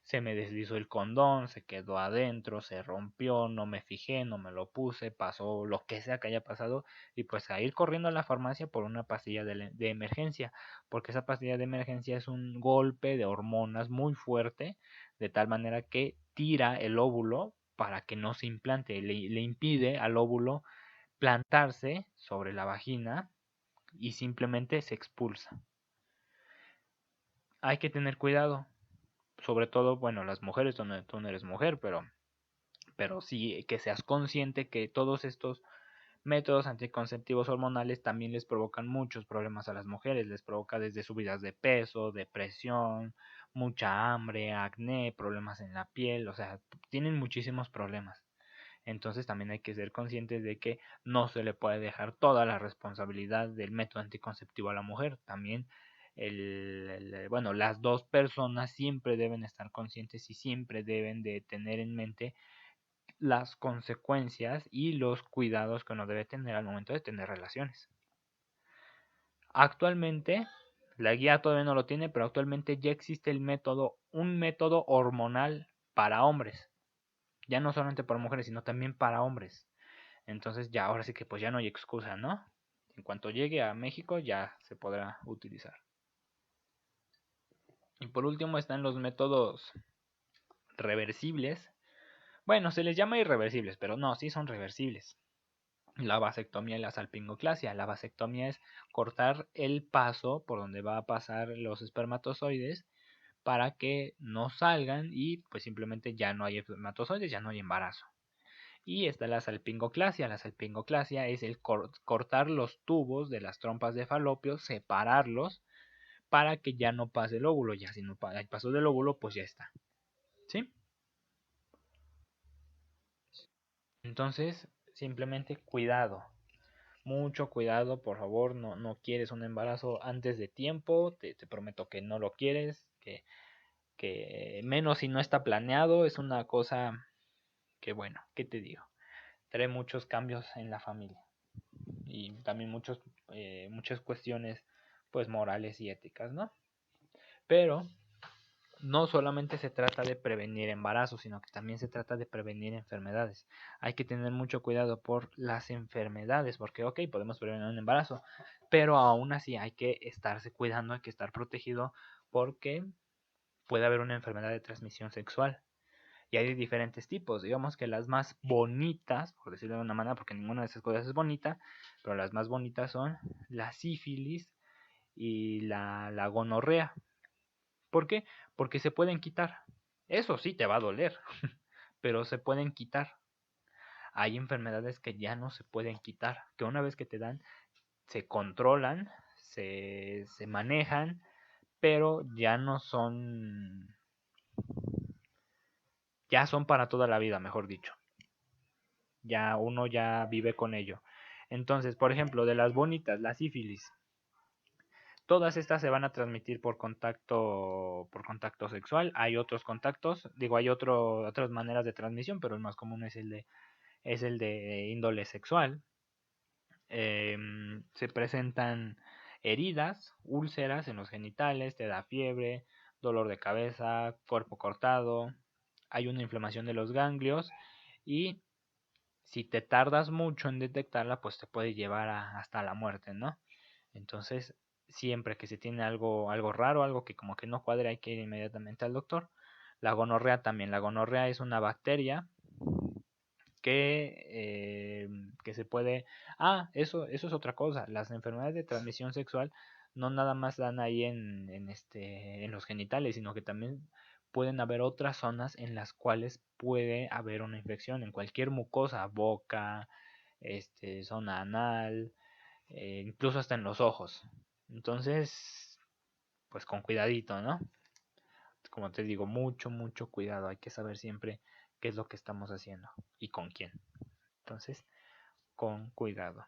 Se me deslizó el condón, se quedó adentro, se rompió, no me fijé, no me lo puse, pasó lo que sea que haya pasado y pues a ir corriendo a la farmacia por una pastilla de emergencia, porque esa pastilla de emergencia es un golpe de hormonas muy fuerte, de tal manera que tira el óvulo para que no se implante, le impide al óvulo plantarse sobre la vagina y simplemente se expulsa. Hay que tener cuidado, sobre todo, bueno, las mujeres, tú no eres mujer, pero sí que seas consciente que todos estos métodos anticonceptivos hormonales también les provocan muchos problemas a las mujeres, les provoca desde subidas de peso, depresión, mucha hambre, acné, problemas en la piel, o sea, tienen muchísimos problemas. Entonces también hay que ser conscientes de que no se le puede dejar toda la responsabilidad del método anticonceptivo a la mujer. También bueno, las dos personas siempre deben estar conscientes y siempre deben de tener en mente las consecuencias y los cuidados que uno debe tener al momento de tener relaciones. Actualmente, la guía todavía no lo tiene, pero actualmente ya existe un método hormonal para hombres. Ya no solamente para mujeres, sino también para hombres. Entonces ya ahora sí que pues ya no hay excusa, ¿no? En cuanto llegue a México ya se podrá utilizar. Y por último están los métodos reversibles. Bueno, se les llama irreversibles, pero no, sí son reversibles. La vasectomía y la salpingoclasia. La vasectomía es cortar el paso por donde va a pasar los espermatozoides para que no salgan y pues simplemente ya no hay espermatozoides, ya no hay embarazo. Y está la salpingoclasia. La salpingoclasia es el cortar los tubos de las trompas de falopio, separarlos para que ya no pase el óvulo. Ya si no hay paso del óvulo, pues ya está. ¿Sí? Entonces, simplemente cuidado. Mucho cuidado, por favor. No quieres un embarazo antes de tiempo. Te prometo que no lo quieres. Que menos si no está planeado. Es una cosa que, bueno, ¿qué te digo? Trae muchos cambios en la familia. Y también muchas cuestiones pues morales y éticas, ¿no? Pero no solamente se trata de prevenir embarazos, sino que también se trata de prevenir enfermedades. Hay que tener mucho cuidado por las enfermedades, porque ok, podemos prevenir un embarazo, pero aún así hay que estarse cuidando, hay que estar protegido porque puede haber una enfermedad de transmisión sexual. Y hay diferentes tipos, digamos que las más bonitas, por decirlo de una manera, porque ninguna de esas cosas es bonita, pero las más bonitas son la sífilis y la gonorrea. ¿Por qué? Porque se pueden quitar. Eso sí te va a doler, pero se pueden quitar. Hay enfermedades que ya no se pueden quitar, que una vez que te dan, se controlan, se manejan, pero ya son para toda la vida, mejor dicho. Ya uno ya vive con ello. Entonces, por ejemplo, de las bonitas, la sífilis, todas estas se van a transmitir por contacto sexual. Hay otros contactos, digo, hay otras maneras de transmisión, pero el más común es el de índole sexual. Se presentan heridas, úlceras en los genitales, te da fiebre, dolor de cabeza, cuerpo cortado, hay una inflamación de los ganglios y si te tardas mucho en detectarla, pues te puede llevar hasta la muerte, ¿no? Entonces, siempre que se tiene algo raro, algo que como que no cuadra, hay que ir inmediatamente al doctor. La gonorrea también. La gonorrea es una bacteria que se puede... Ah, eso es otra cosa. Las enfermedades de transmisión sexual no nada más dan ahí en los genitales, sino que también pueden haber otras zonas en las cuales puede haber una infección, en cualquier mucosa, boca, zona anal, incluso hasta en los ojos. Entonces, pues con cuidadito, ¿no? Como te digo, mucho cuidado. Hay que saber siempre qué es lo que estamos haciendo y con quién. Entonces, con cuidado.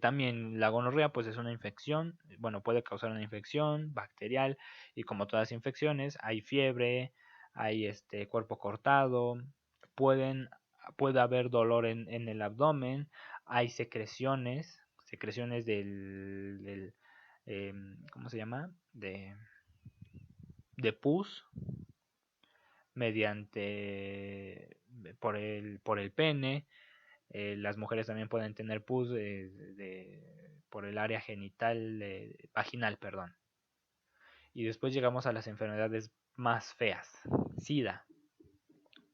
También la gonorrea pues es una infección, bueno, puede causar una infección bacterial y como todas las infecciones hay fiebre, hay cuerpo cortado, pueden, puede haber dolor en el abdomen, hay secreciones ¿cómo se llama? De pus mediante por el pene. Las mujeres también pueden tener pus por el área genital, vaginal, perdón. Y después llegamos a las enfermedades más feas. SIDA.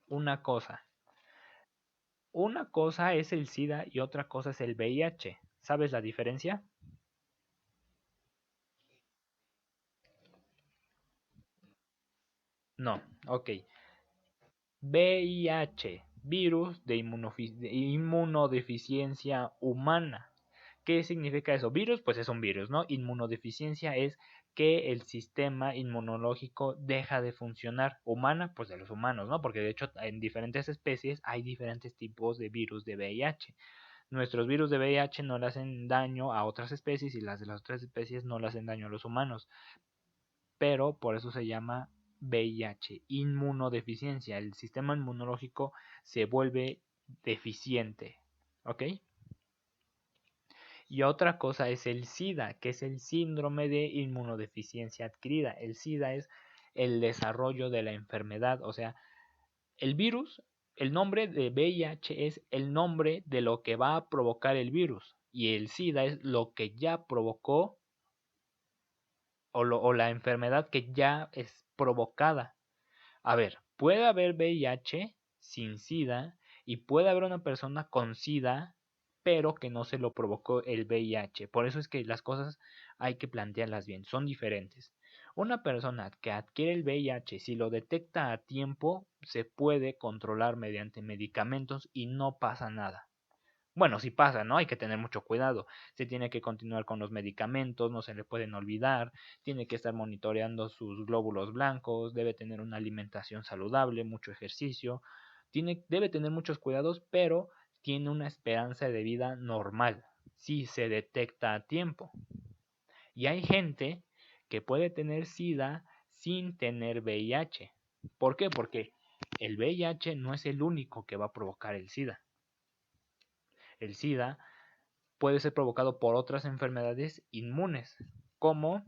Una cosa. Una cosa es el SIDA y otra cosa es el VIH. ¿Sabes la diferencia? No. Ok. VIH. Virus de inmunodeficiencia humana. ¿Qué significa eso? Virus, pues es un virus, ¿no? Inmunodeficiencia es que el sistema inmunológico deja de funcionar. Humana, pues de los humanos, ¿no? Porque de hecho en diferentes especies hay diferentes tipos de virus de VIH. Nuestros virus de VIH no le hacen daño a otras especies y las de las otras especies no le hacen daño a los humanos. Pero por eso se llama VIH, inmunodeficiencia. El sistema inmunológico se vuelve deficiente. ¿Ok? Y otra cosa es el SIDA, que es el síndrome de inmunodeficiencia adquirida. El SIDA es el desarrollo de la enfermedad, o sea, el virus, el nombre de VIH es el nombre de lo que va a provocar el virus y el SIDA es lo que ya provocó o la enfermedad que ya es provocada. A ver, puede haber VIH sin SIDA y puede haber una persona con SIDA, pero que no se lo provocó el VIH. Por eso es que las cosas hay que plantearlas bien, son diferentes. Una persona que adquiere el VIH, si lo detecta a tiempo, se puede controlar mediante medicamentos y no pasa nada. Bueno, sí pasa, ¿no? Hay que tener mucho cuidado. Se tiene que continuar con los medicamentos, no se le pueden olvidar, tiene que estar monitoreando sus glóbulos blancos, debe tener una alimentación saludable, mucho ejercicio, debe tener muchos cuidados, pero tiene una esperanza de vida normal si se detecta a tiempo. Y hay gente que puede tener SIDA sin tener VIH. ¿Por qué? Porque el VIH no es el único que va a provocar el SIDA. El SIDA puede ser provocado por otras enfermedades inmunes, como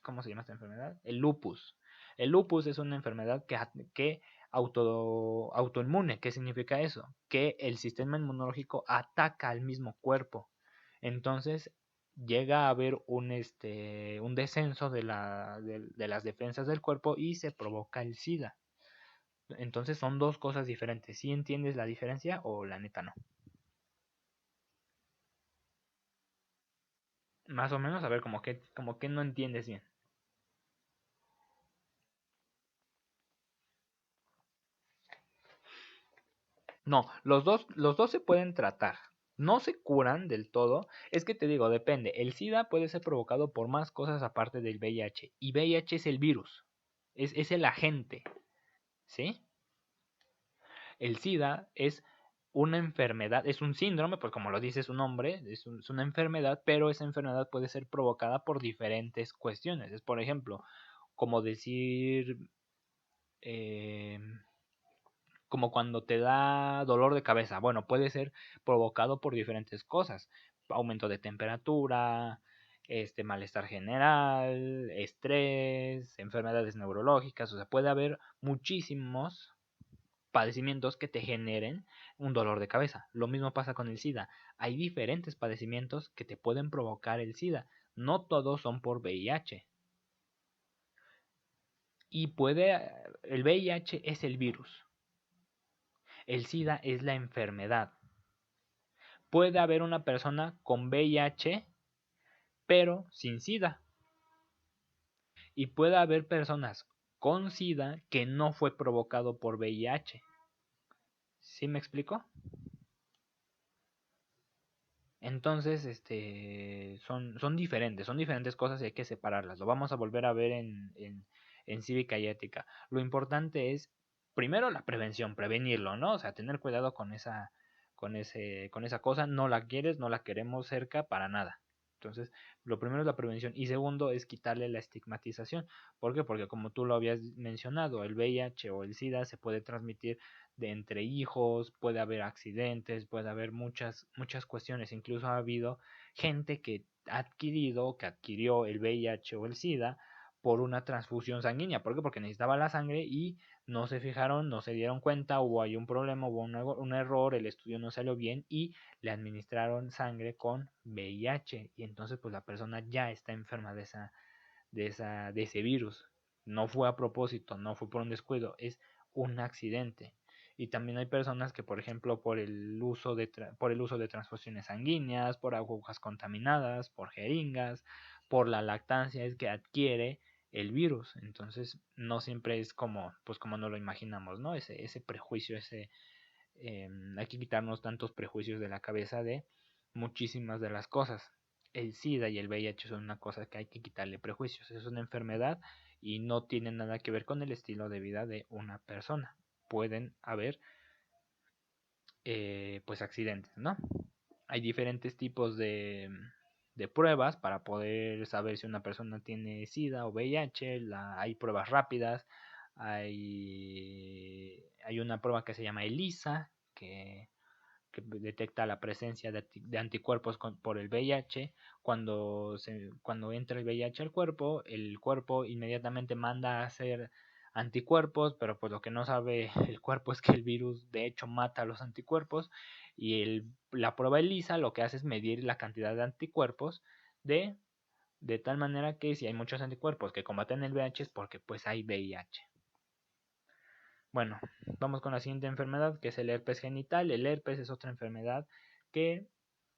¿cómo se llama esta enfermedad? El lupus. El lupus es una enfermedad que autoinmune. ¿Qué significa eso? Que el sistema inmunológico ataca al mismo cuerpo. Entonces llega a haber un descenso de las defensas del cuerpo y se provoca el SIDA. Entonces son dos cosas diferentes. ¿Sí entiendes la diferencia o la neta no? Más o menos, a ver, como que no entiendes bien. No, los dos se pueden tratar. No se curan del todo. Es que te digo, depende. El SIDA puede ser provocado por más cosas aparte del VIH. Y VIH es el virus. Es el agente. ¿Sí? El SIDA es una enfermedad, es un síndrome, pues como lo dice su nombre, es una enfermedad, pero esa enfermedad puede ser provocada por diferentes cuestiones. Es, por ejemplo, como decir, eh, como cuando te da dolor de cabeza. Bueno, puede ser provocado por diferentes cosas. Aumento de temperatura, malestar general, estrés, enfermedades neurológicas. O sea, puede haber muchísimos padecimientos que te generen un dolor de cabeza. Lo mismo pasa con el SIDA. Hay diferentes padecimientos que te pueden provocar el SIDA. No todos son por VIH. Y el VIH es el virus. El SIDA es la enfermedad. Puede haber una persona con VIH, pero sin SIDA. Y puede haber personas con SIDA que no fue provocado por VIH. ¿Sí me explico? Entonces, son diferentes cosas y hay que separarlas. Lo vamos a volver a ver en cívica y ética. Lo importante es, primero, la prevención, prevenirlo, ¿no? O sea, tener cuidado con esa cosa, no la quieres, no la queremos cerca para nada. Entonces, lo primero es la prevención y segundo es quitarle la estigmatización. ¿Por qué? Porque como tú lo habías mencionado, el VIH o el SIDA se puede transmitir de entre hijos, puede haber accidentes, puede haber muchas cuestiones. Incluso ha habido gente que ha adquirido, que adquirió el VIH o el SIDA por una transfusión sanguínea. ¿Por qué? Porque necesitaba la sangre y no se fijaron, no se dieron cuenta, hubo ahí un problema, hubo un error, el estudio no salió bien y le administraron sangre con VIH y entonces pues la persona ya está enferma de ese virus. No fue a propósito, no fue por un descuido, es un accidente. Y también hay personas que, por ejemplo, por el uso de transfusiones sanguíneas, por agujas contaminadas, por jeringas, por la lactancia, es que adquiere el virus. Entonces, no siempre es como, pues como no lo imaginamos, ¿no? Ese prejuicio, hay que quitarnos tantos prejuicios de la cabeza de muchísimas de las cosas. El SIDA y el VIH son una cosa que hay que quitarle prejuicios. Es una enfermedad y no tiene nada que ver con el estilo de vida de una persona. Pueden haber pues accidentes, ¿no? Hay diferentes tipos de pruebas para poder saber si una persona tiene SIDA o VIH. Hay pruebas rápidas. Hay una prueba que se llama ELISA, que detecta la presencia de anticuerpos por el VIH. Cuando entra el VIH al cuerpo, el cuerpo inmediatamente manda a hacer anticuerpos, pero pues lo que no sabe el cuerpo es que el virus de hecho mata a los anticuerpos y la prueba ELISA lo que hace es medir la cantidad de anticuerpos de, de tal manera que si hay muchos anticuerpos que combaten el VIH es porque pues hay VIH. Bueno, vamos con la siguiente enfermedad, que es el herpes genital. El herpes es otra enfermedad que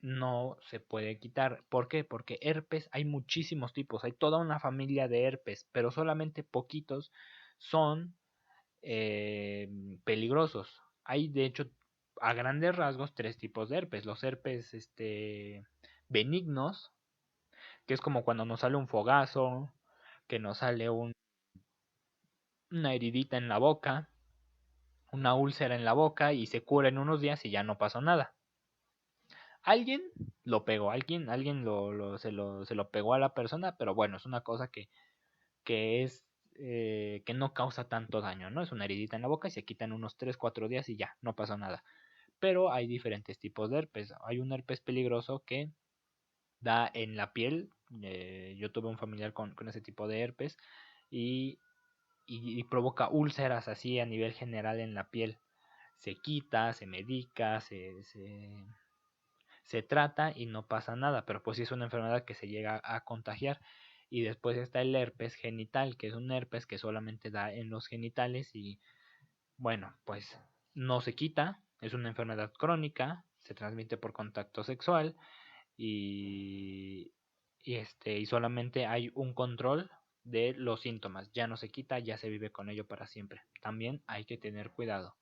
no se puede quitar. ¿Por qué? Porque herpes hay muchísimos tipos, hay toda una familia de herpes, pero solamente poquitos son peligrosos. Hay de hecho a grandes rasgos tres tipos de herpes. Los herpes benignos, que es como cuando nos sale un fogazo, que nos sale una heridita en la boca, una úlcera en la boca y se cura en unos días y ya no pasó nada. Alguien lo pegó, alguien se lo pegó a la persona, pero bueno, es una cosa que es que no causa tanto daño, ¿no? Es una heridita en la boca y se quita en unos 3 4 días y ya, no pasó nada. Pero hay diferentes tipos de herpes. Hay un herpes peligroso que da en la piel. Yo tuve un familiar con ese tipo de herpes y, y provoca úlceras así a nivel general en la piel. Se quita, se medica, se trata y no pasa nada, pero pues sí es una enfermedad que se llega a contagiar. Y después está el herpes genital, que es un herpes que solamente da en los genitales y bueno, pues no se quita, es una enfermedad crónica, se transmite por contacto sexual y, y solamente hay un control de los síntomas, ya no se quita, ya se vive con ello para siempre. También hay que tener cuidado.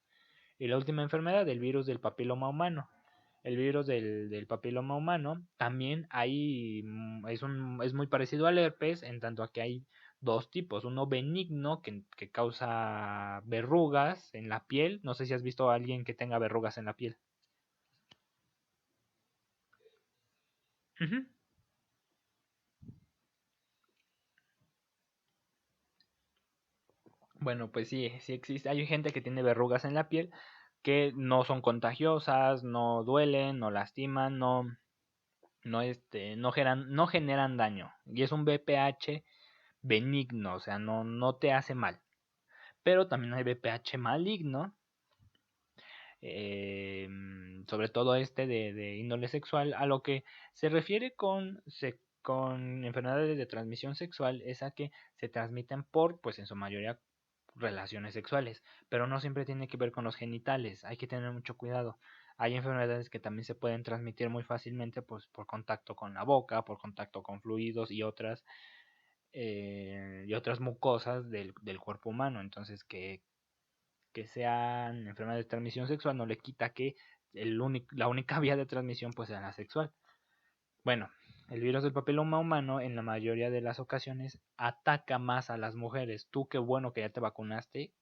Y la última enfermedad, el virus del papiloma humano. El virus del papiloma humano también es muy parecido al herpes, en tanto a que hay dos tipos. Uno benigno que causa verrugas en la piel. No sé si has visto a alguien que tenga verrugas en la piel. Ujú. Bueno, pues sí, sí existe. Hay gente que tiene verrugas en la piel que no son contagiosas, no duelen, no lastiman, no generan daño. Y es un BPH benigno, o sea, no te hace mal. Pero también hay BPH maligno, eh, sobre todo de índole sexual. A lo que se refiere con enfermedades de transmisión sexual es a que se transmiten por, pues en su mayoría, relaciones sexuales, pero no siempre tiene que ver con los genitales, hay que tener mucho cuidado. Hay enfermedades que también se pueden transmitir muy fácilmente pues, por contacto con la boca, por contacto con fluidos y otras mucosas del cuerpo humano. Entonces, que sean enfermedades de transmisión sexual no le quita que la única vía de transmisión pues sea la sexual. Bueno, El virus del papiloma humano en la mayoría de las ocasiones ataca más a las mujeres. Tú qué bueno que ya te vacunaste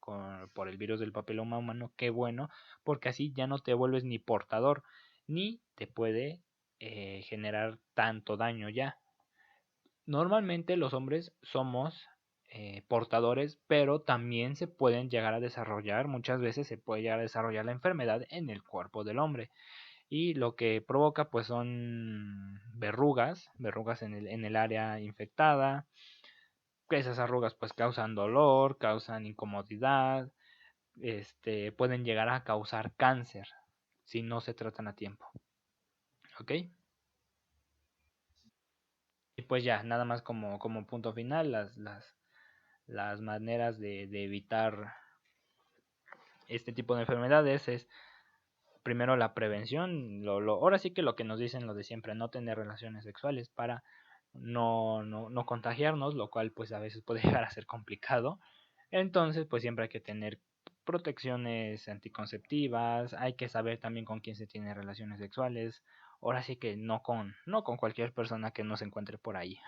por el virus del papiloma humano, qué bueno, porque así ya no te vuelves ni portador, ni te puede generar tanto daño ya. Normalmente los hombres somos portadores, pero también se pueden llegar a desarrollar, muchas veces se puede llegar a desarrollar la enfermedad en el cuerpo del hombre. Y lo que provoca pues son verrugas en el área infectada. Esas arrugas pues causan dolor, causan incomodidad, pueden llegar a causar cáncer si no se tratan a tiempo. ¿Ok? Y pues ya, nada más como punto final, las maneras de evitar este tipo de enfermedades es primero la prevención, ahora sí que lo que nos dicen lo de siempre, no tener relaciones sexuales para no contagiarnos, lo cual pues a veces puede llegar a ser complicado. Entonces pues siempre hay que tener protecciones anticonceptivas, hay que saber también con quién se tiene relaciones sexuales, ahora sí que no con cualquier persona que no se encuentre por ahí.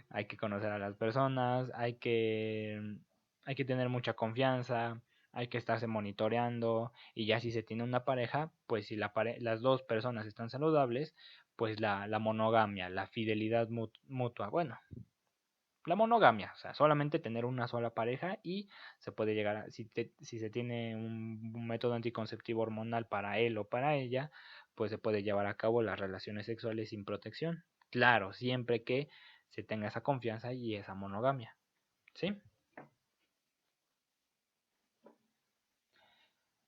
Hay que conocer a las personas, hay que tener mucha confianza, hay que estarse monitoreando y ya si se tiene una pareja, pues si las dos personas están saludables, pues la monogamia, la fidelidad mutua, bueno, la monogamia, o sea, solamente tener una sola pareja y se puede llegar a, si se tiene un método anticonceptivo hormonal para él o para ella, pues se puede llevar a cabo las relaciones sexuales sin protección. Claro, siempre que se tenga esa confianza y esa monogamia, ¿sí?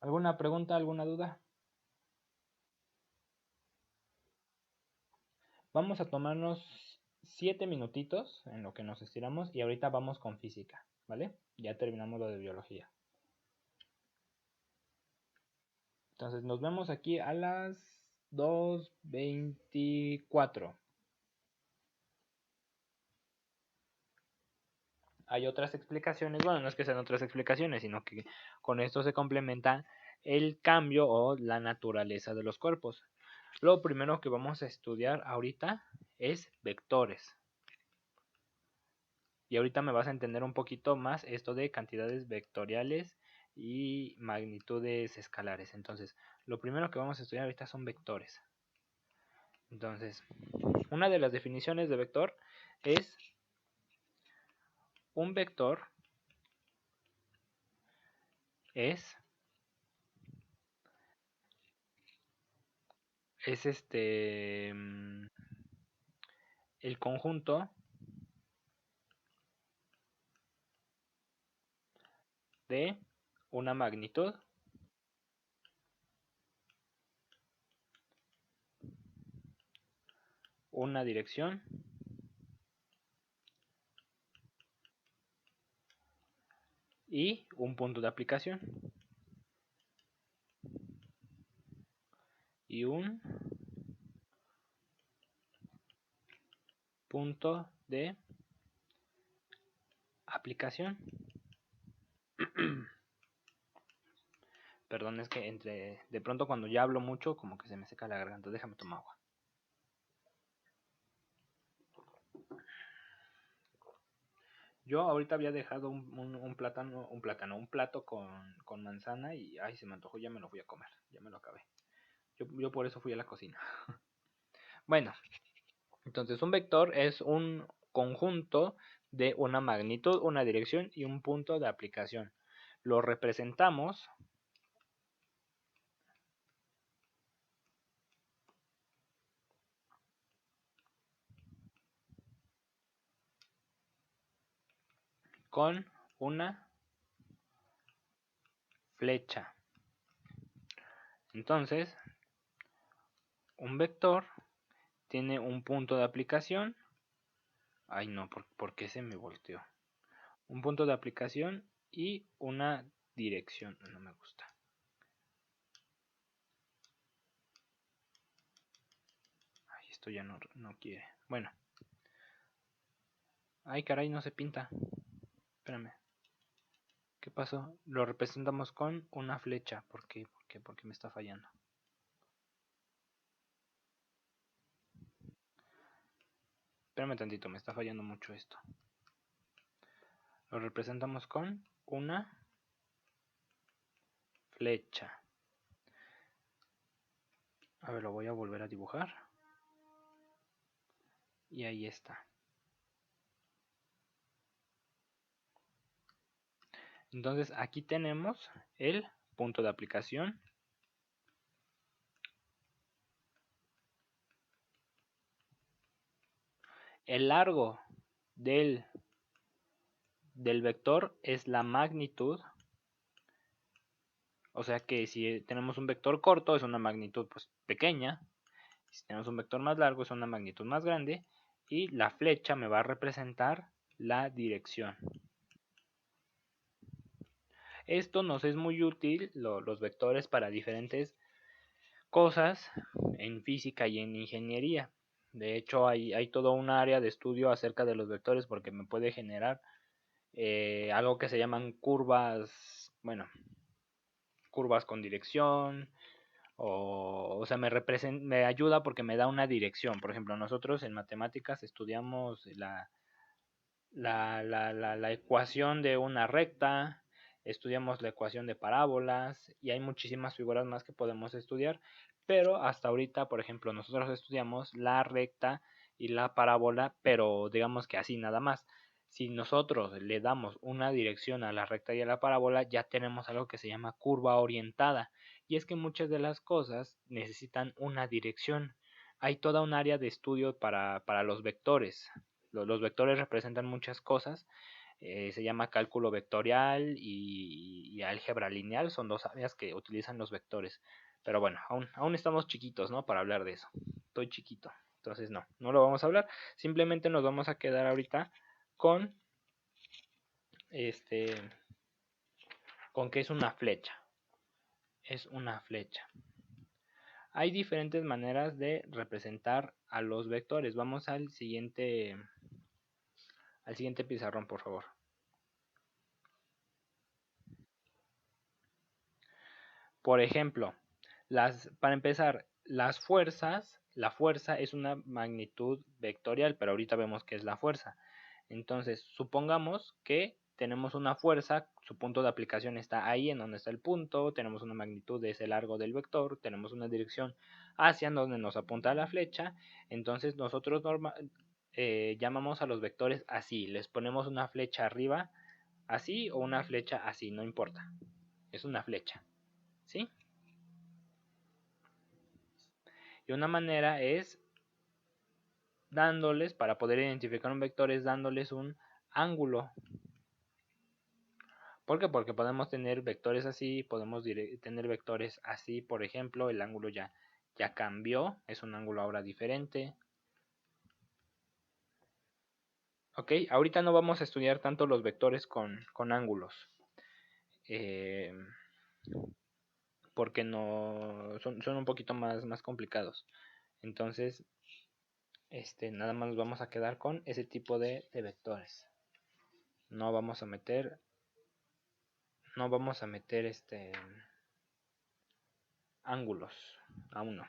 ¿Alguna pregunta, alguna duda? Vamos a tomarnos 7 minutitos en lo que nos estiramos y ahorita vamos con física, ¿vale? Ya terminamos lo de biología. Entonces nos vemos aquí a las 2:24. Hay otras explicaciones, bueno, no es que sean otras explicaciones, sino que con esto se complementa el cambio o la naturaleza de los cuerpos. Lo primero que vamos a estudiar ahorita es vectores. Y ahorita me vas a entender un poquito más esto de cantidades vectoriales y magnitudes escalares. Entonces, lo primero que vamos a estudiar ahorita son vectores. Entonces, una de las definiciones de vector es un vector es el conjunto de una magnitud una dirección y un punto de aplicación y un punto de aplicación. Perdón, es que de pronto cuando ya hablo mucho como que se me seca la garganta. Déjame tomar agua. Yo ahorita había dejado un plato con manzana y ay, se me antojó, ya me lo fui a comer, ya me lo acabé. Yo por eso fui a la cocina. Bueno, entonces un vector es un conjunto de una magnitud, una dirección y un punto de aplicación. Lo representamos con una flecha. Entonces, un vector tiene un punto de aplicación. Ay, no, ¿por qué se me volteó? Un punto de aplicación y una dirección. No me gusta. Ay, esto ya no quiere. Bueno. Ay, caray, no se pinta. Espérame. ¿Qué pasó? Lo representamos con una flecha. ¿Por qué? ¿Por qué me está fallando? espérame tantito, me está fallando mucho esto. Lo representamos con una flecha. A ver, lo voy a volver a dibujar. Y ahí está. Entonces aquí tenemos el punto de aplicación. El largo del vector es la magnitud. O sea que si tenemos un vector corto es una magnitud pues pequeña. Si tenemos un vector más largo es una magnitud más grande. Y la flecha me va a representar la dirección. Esto nos es muy útil, los vectores, para diferentes cosas en física y en ingeniería. De hecho, hay todo un área de estudio acerca de los vectores porque me puede generar algo que se llaman curvas, bueno, curvas con dirección, o sea, me ayuda porque me da una dirección. Por ejemplo, nosotros en matemáticas estudiamos la ecuación de una recta, estudiamos la ecuación de parábolas y hay muchísimas figuras más que podemos estudiar, pero hasta ahorita, por ejemplo, nosotros estudiamos la recta y la parábola, pero digamos que así nada más. Si nosotros le damos una dirección a la recta y a la parábola, ya tenemos algo que se llama curva orientada. Y es que muchas de las cosas necesitan una dirección. Hay toda un área de estudio para los vectores. Los vectores representan muchas cosas. Se llama cálculo vectorial y álgebra lineal. Son dos áreas que utilizan los vectores. Pero bueno, aún estamos chiquitos, ¿no? Para hablar de eso. Estoy chiquito. Entonces no lo vamos a hablar. Simplemente nos vamos a quedar ahorita con este con que es una flecha. Es una flecha. Hay diferentes maneras de representar a los vectores. Vamos al siguiente pizarrón, por favor. Por ejemplo, para empezar, las fuerzas, la fuerza es una magnitud vectorial, pero ahorita vemos qué es la fuerza. Entonces, supongamos que tenemos una fuerza, su punto de aplicación está ahí en donde está el punto, tenemos una magnitud de ese largo del vector, tenemos una dirección hacia donde nos apunta la flecha, entonces nosotros llamamos a los vectores así, les ponemos una flecha arriba, así, o una flecha así, no importa, es una flecha, ¿sí? Y una manera es dándoles, para poder identificar un vector, es dándoles un ángulo. ¿Por qué? Porque podemos tener vectores así, podemos tener vectores así, por ejemplo, el ángulo ya cambió, es un ángulo ahora diferente. Ok, ahorita no vamos a estudiar tanto los vectores con ángulos. Porque no son un poquito más complicados. Entonces, nada más nos vamos a quedar con ese tipo de vectores. No vamos a meter ángulos, aún no.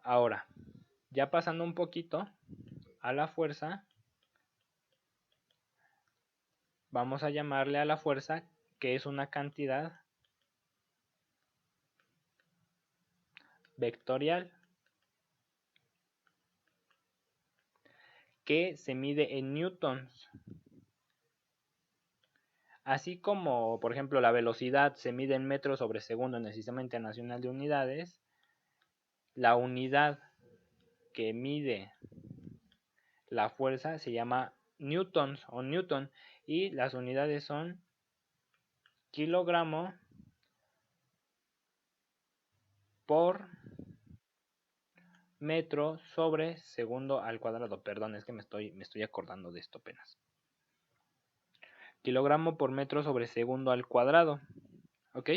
Ahora, ya pasando un poquito a la fuerza, vamos a llamarle a la fuerza que es una cantidad vectorial que se mide en newtons. Así como, por ejemplo, la velocidad se mide en metros sobre segundo en el Sistema Internacional de Unidades, la unidad que mide la fuerza se llama newtons o newton y las unidades son kilogramo por metro sobre segundo al cuadrado. Perdón, es que me estoy acordando de esto apenas. Kilogramo por metro sobre segundo al cuadrado. ¿Ok?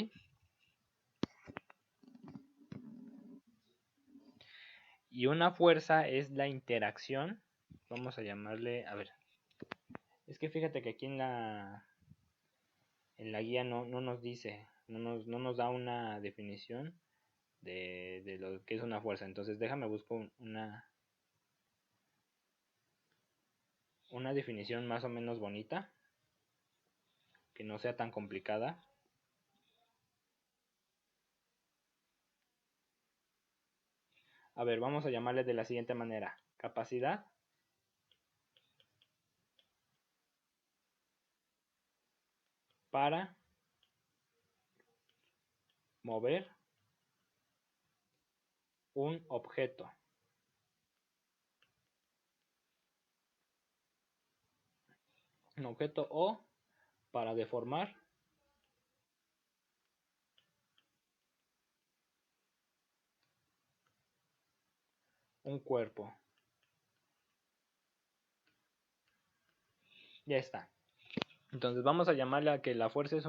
Y una fuerza es la interacción. Vamos a llamarle, a ver. Es que fíjate que aquí en la guía no nos dice, no nos da una definición de lo que es una fuerza. Entonces déjame buscar una una definición más o menos bonita, que no sea tan complicada. A ver, vamos a llamarle de la siguiente manera. Capacidad para mover un objeto. Un objeto o para deformar un cuerpo. Ya está. Entonces vamos a llamarle a que la fuerza es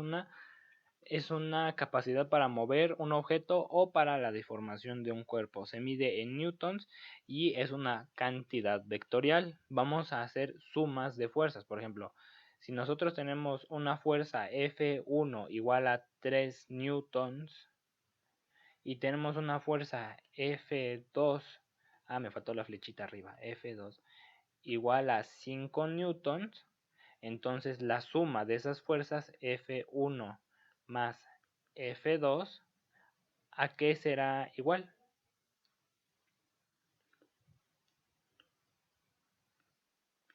una capacidad para mover un objeto o para la deformación de un cuerpo. Se mide en newtons y es una cantidad vectorial. Vamos a hacer sumas de fuerzas. Por ejemplo, si nosotros tenemos una fuerza F1 igual a 3 newtons y tenemos una fuerza F2, me faltó la flechita arriba, F2 igual a 5 newtons, entonces la suma de esas fuerzas F1 más F2, ¿a qué será igual?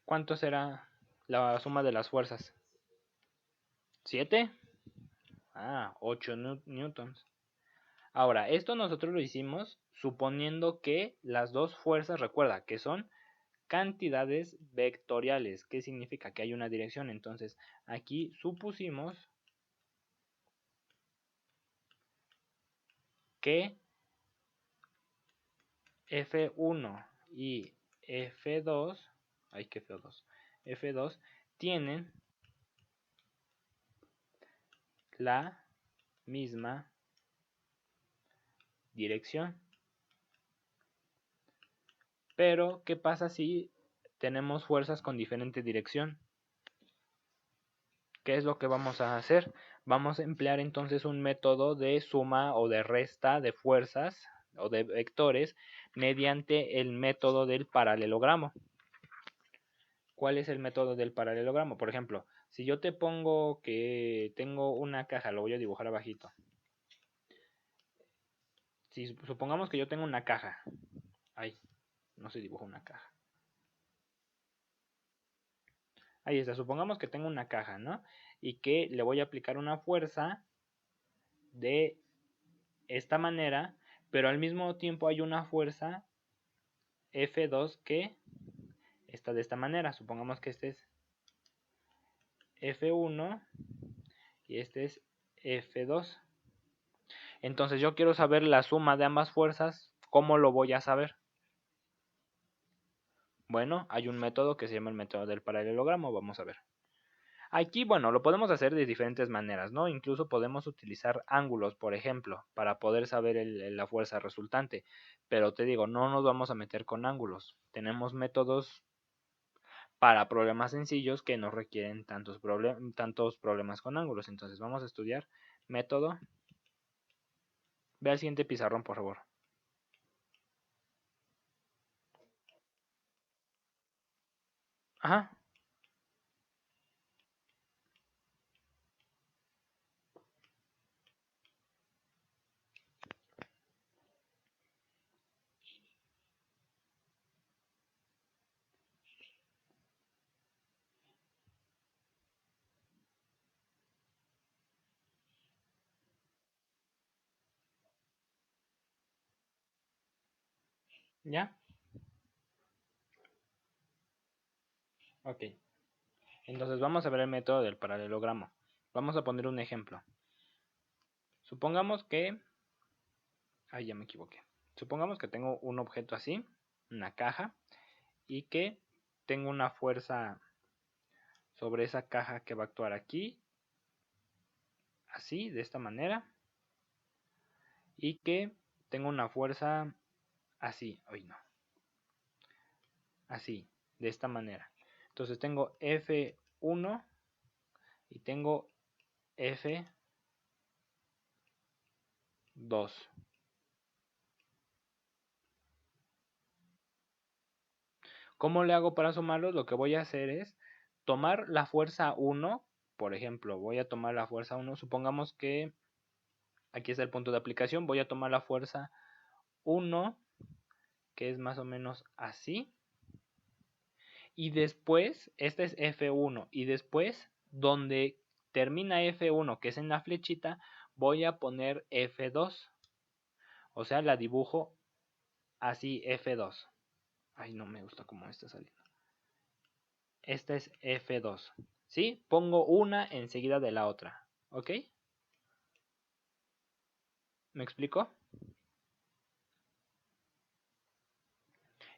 ¿Cuánto será la suma de las fuerzas? ¿7? 8 newtons. Ahora, esto nosotros lo hicimos suponiendo que las dos fuerzas, recuerda, que son cantidades vectoriales. ¿Qué significa? Que hay una dirección. Entonces, aquí supusimos que F1 y F2, que F2, F2 tienen la misma dirección. Pero, ¿qué pasa si tenemos fuerzas con diferente dirección? ¿Qué es lo que vamos a hacer? Vamos a emplear entonces un método de suma o de resta de fuerzas o de vectores mediante el método del paralelogramo. ¿Cuál es el método del paralelogramo? Por ejemplo, si yo te pongo que tengo una caja, lo voy a dibujar abajito. Si supongamos que yo tengo una caja. No se dibuja una caja. Ahí está, supongamos que tengo una caja, ¿no? Y que le voy a aplicar una fuerza de esta manera, pero al mismo tiempo hay una fuerza F2 que está de esta manera. Supongamos que este es F1 y este es F2. Entonces yo quiero saber la suma de ambas fuerzas. ¿Cómo lo voy a saber? Bueno, hay un método que se llama el método del paralelogramo. Vamos a ver. Aquí, bueno, lo podemos hacer de diferentes maneras, ¿no? Incluso podemos utilizar ángulos, por ejemplo, para poder saber la fuerza resultante. Pero te digo, no nos vamos a meter con ángulos. Tenemos métodos para problemas sencillos que no requieren tantos problemas con ángulos. Entonces vamos a estudiar método. Ve al siguiente pizarrón, por favor. Ajá. ¿Ya? Ok. Entonces vamos a ver el método del paralelogramo. Vamos a poner un ejemplo. Supongamos que... ya me equivoqué. Supongamos que tengo un objeto así, una caja, y que tengo una fuerza sobre esa caja que va a actuar aquí, así, de esta manera, y que tengo una fuerza así, así, de esta manera. Entonces tengo F1 y tengo F2. ¿Cómo le hago para sumarlos? Lo que voy a hacer es tomar la fuerza 1, por ejemplo, voy a tomar la fuerza 1, supongamos que aquí está el punto de aplicación, voy a tomar la fuerza 1, que es más o menos así, y después, este es F1, y después, donde termina F1, que es en la flechita, voy a poner F2, o sea, la dibujo así, F2. Ay, no me gusta cómo está saliendo. Esta es F2, ¿sí? Pongo una enseguida de la otra, ¿ok? ¿Me explico?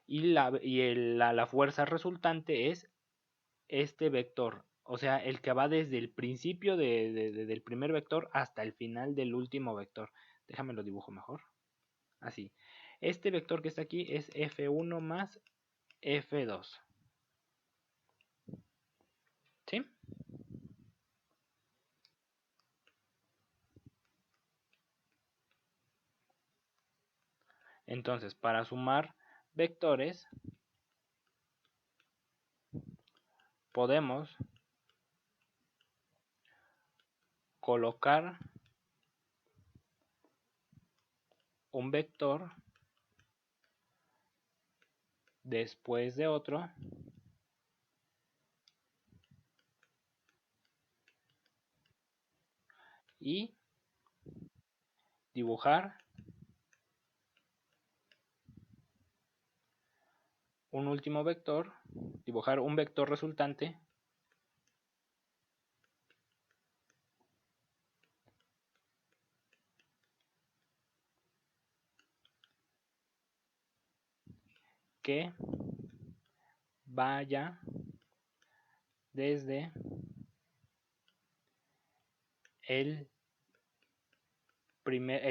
Y la fuerza resultante es este vector, o sea, el que va desde el principio del primer vector hasta el final del último vector. Déjame lo dibujo mejor. Así. Este vector que está aquí es F1 más F2. ¿Sí? Entonces, para sumar vectores, podemos colocar un vector después de otro y dibujar un último vector, dibujar un vector resultante que vaya desde el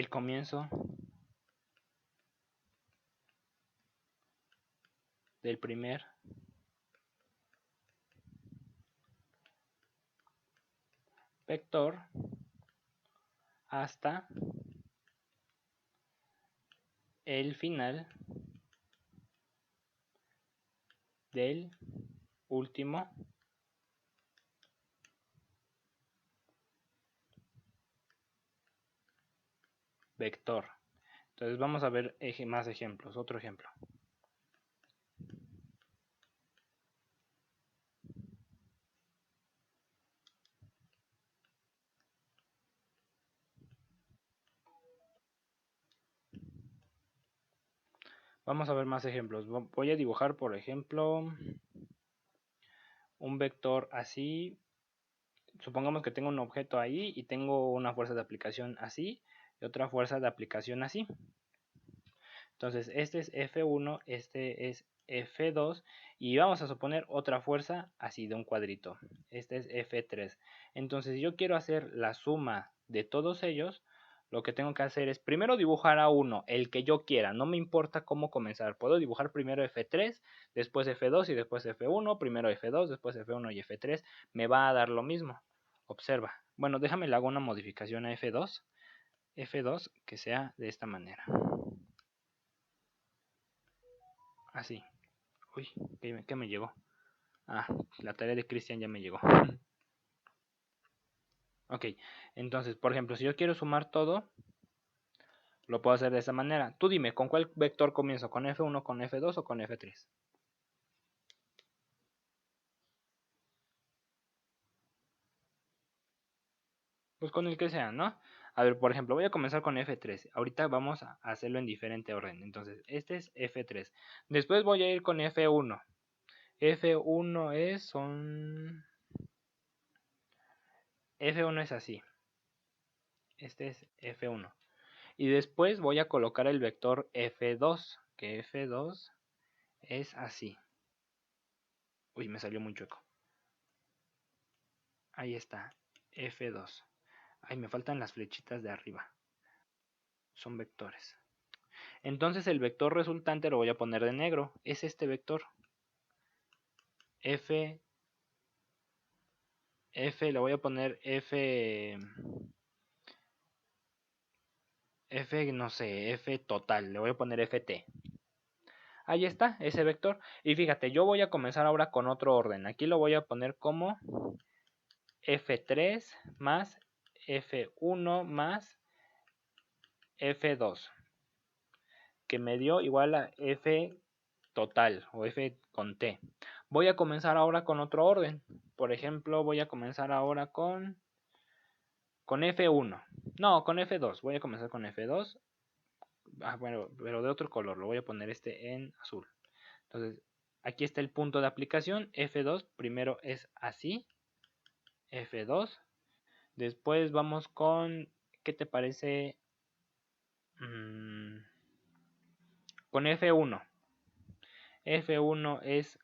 comienzo del primer vector hasta el final del último vector. Entonces vamos a ver más ejemplos. Otro ejemplo. Vamos a ver más ejemplos. Voy a dibujar, por ejemplo, un vector así. Supongamos que tengo un objeto ahí y tengo una fuerza de aplicación así y otra fuerza de aplicación así. Entonces, este es F1, este es F2 y vamos a suponer otra fuerza así de un cuadrito. Este es F3. Entonces, si yo quiero hacer la suma de todos ellos, lo que tengo que hacer es primero dibujar a uno, el que yo quiera, no me importa cómo comenzar. Puedo dibujar primero F3, después F2 y después F1, primero F2, después F1 y F3, me va a dar lo mismo. Observa. Bueno, déjame le hago una modificación a F2. F2 que sea de esta manera. Así. Uy, ¿qué me llegó? Ah, la tarea de Cristian ya me llegó. Ok, entonces, por ejemplo, si yo quiero sumar todo, lo puedo hacer de esa manera. Tú dime, ¿con cuál vector comienzo? ¿Con F1, con F2 o con F3? Pues con el que sea, ¿no? A ver, por ejemplo, voy a comenzar con F3. Ahorita vamos a hacerlo en diferente orden. Entonces, este es F3. Después voy a ir con F1. F1 F1 es así. Este es F1. Y después voy a colocar el vector F2, que F2 es así. Uy, me salió muy chueco. Ahí está, F2. Ay, me faltan las flechitas de arriba. Son vectores. Entonces el vector resultante lo voy a poner de negro. Es este vector. F, le voy a poner F, no sé, F total. Le voy a poner FT. Ahí está, ese vector. Y fíjate, yo voy a comenzar ahora con otro orden. Aquí lo voy a poner como F3 más F1 más F2, que me dio igual a F total o F con T. Voy a comenzar ahora con otro orden. Por ejemplo, voy a comenzar ahora con F1. No, con F2. Voy a comenzar con F2. Bueno, pero de otro color. Lo voy a poner este en azul. Entonces, aquí está el punto de aplicación. F2 primero es así. F2. Después vamos con, ¿qué te parece? Con F1. F1 es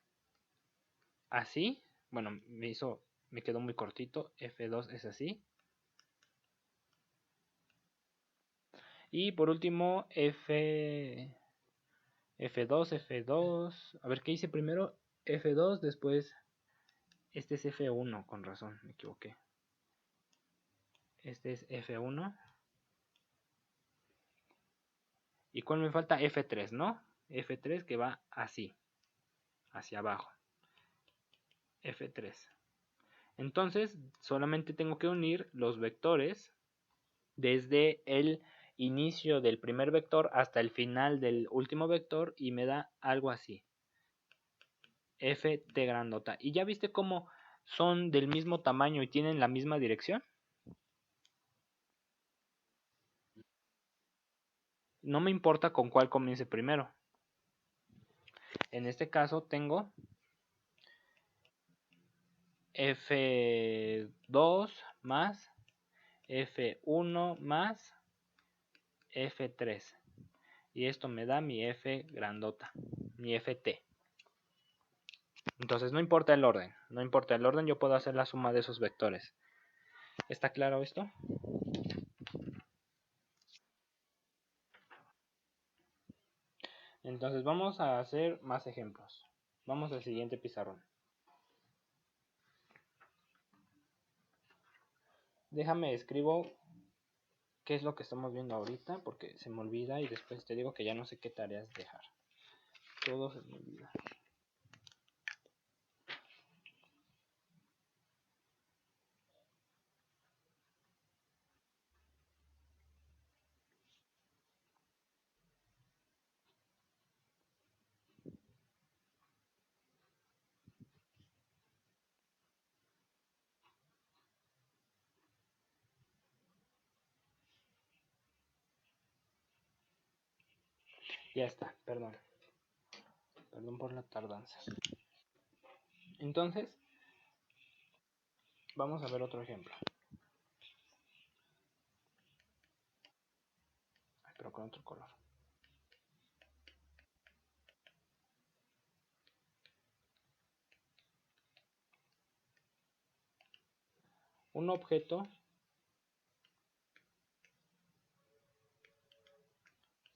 así. Bueno, me quedó muy cortito. F2 es así. Y por último, F2, F2. A ver, ¿qué hice primero? F2, después este es F1, con razón, me equivoqué. Este es F1. ¿Y cuál me falta? F3, ¿no? F3 que va así, hacia abajo. F3. Entonces, solamente tengo que unir los vectores desde el inicio del primer vector hasta el final del último vector y me da algo así. Ft grandota. ¿Y ya viste cómo son del mismo tamaño y tienen la misma dirección? No me importa con cuál comience primero. En este caso tengo F2 más F1 más F3. Y esto me da mi F grandota, mi Ft. Entonces no importa el orden, no importa el orden, yo puedo hacer la suma de esos vectores. ¿Está claro esto? Entonces vamos a hacer más ejemplos. Vamos al siguiente pizarrón. Déjame escribo qué es lo que estamos viendo ahorita porque se me olvida y después te digo que ya no sé qué tareas dejar. Todo se me olvida. Ya está, perdón. Perdón por la tardanza. Entonces, vamos a ver otro ejemplo. Ay, pero con otro color. Un objeto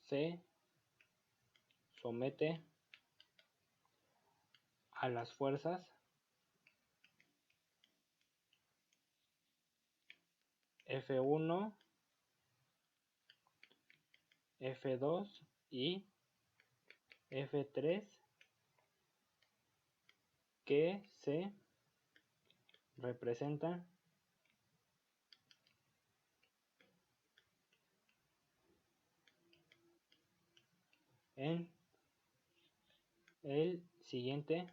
se somete a las fuerzas F1, F2 y F3 que se representan en el siguiente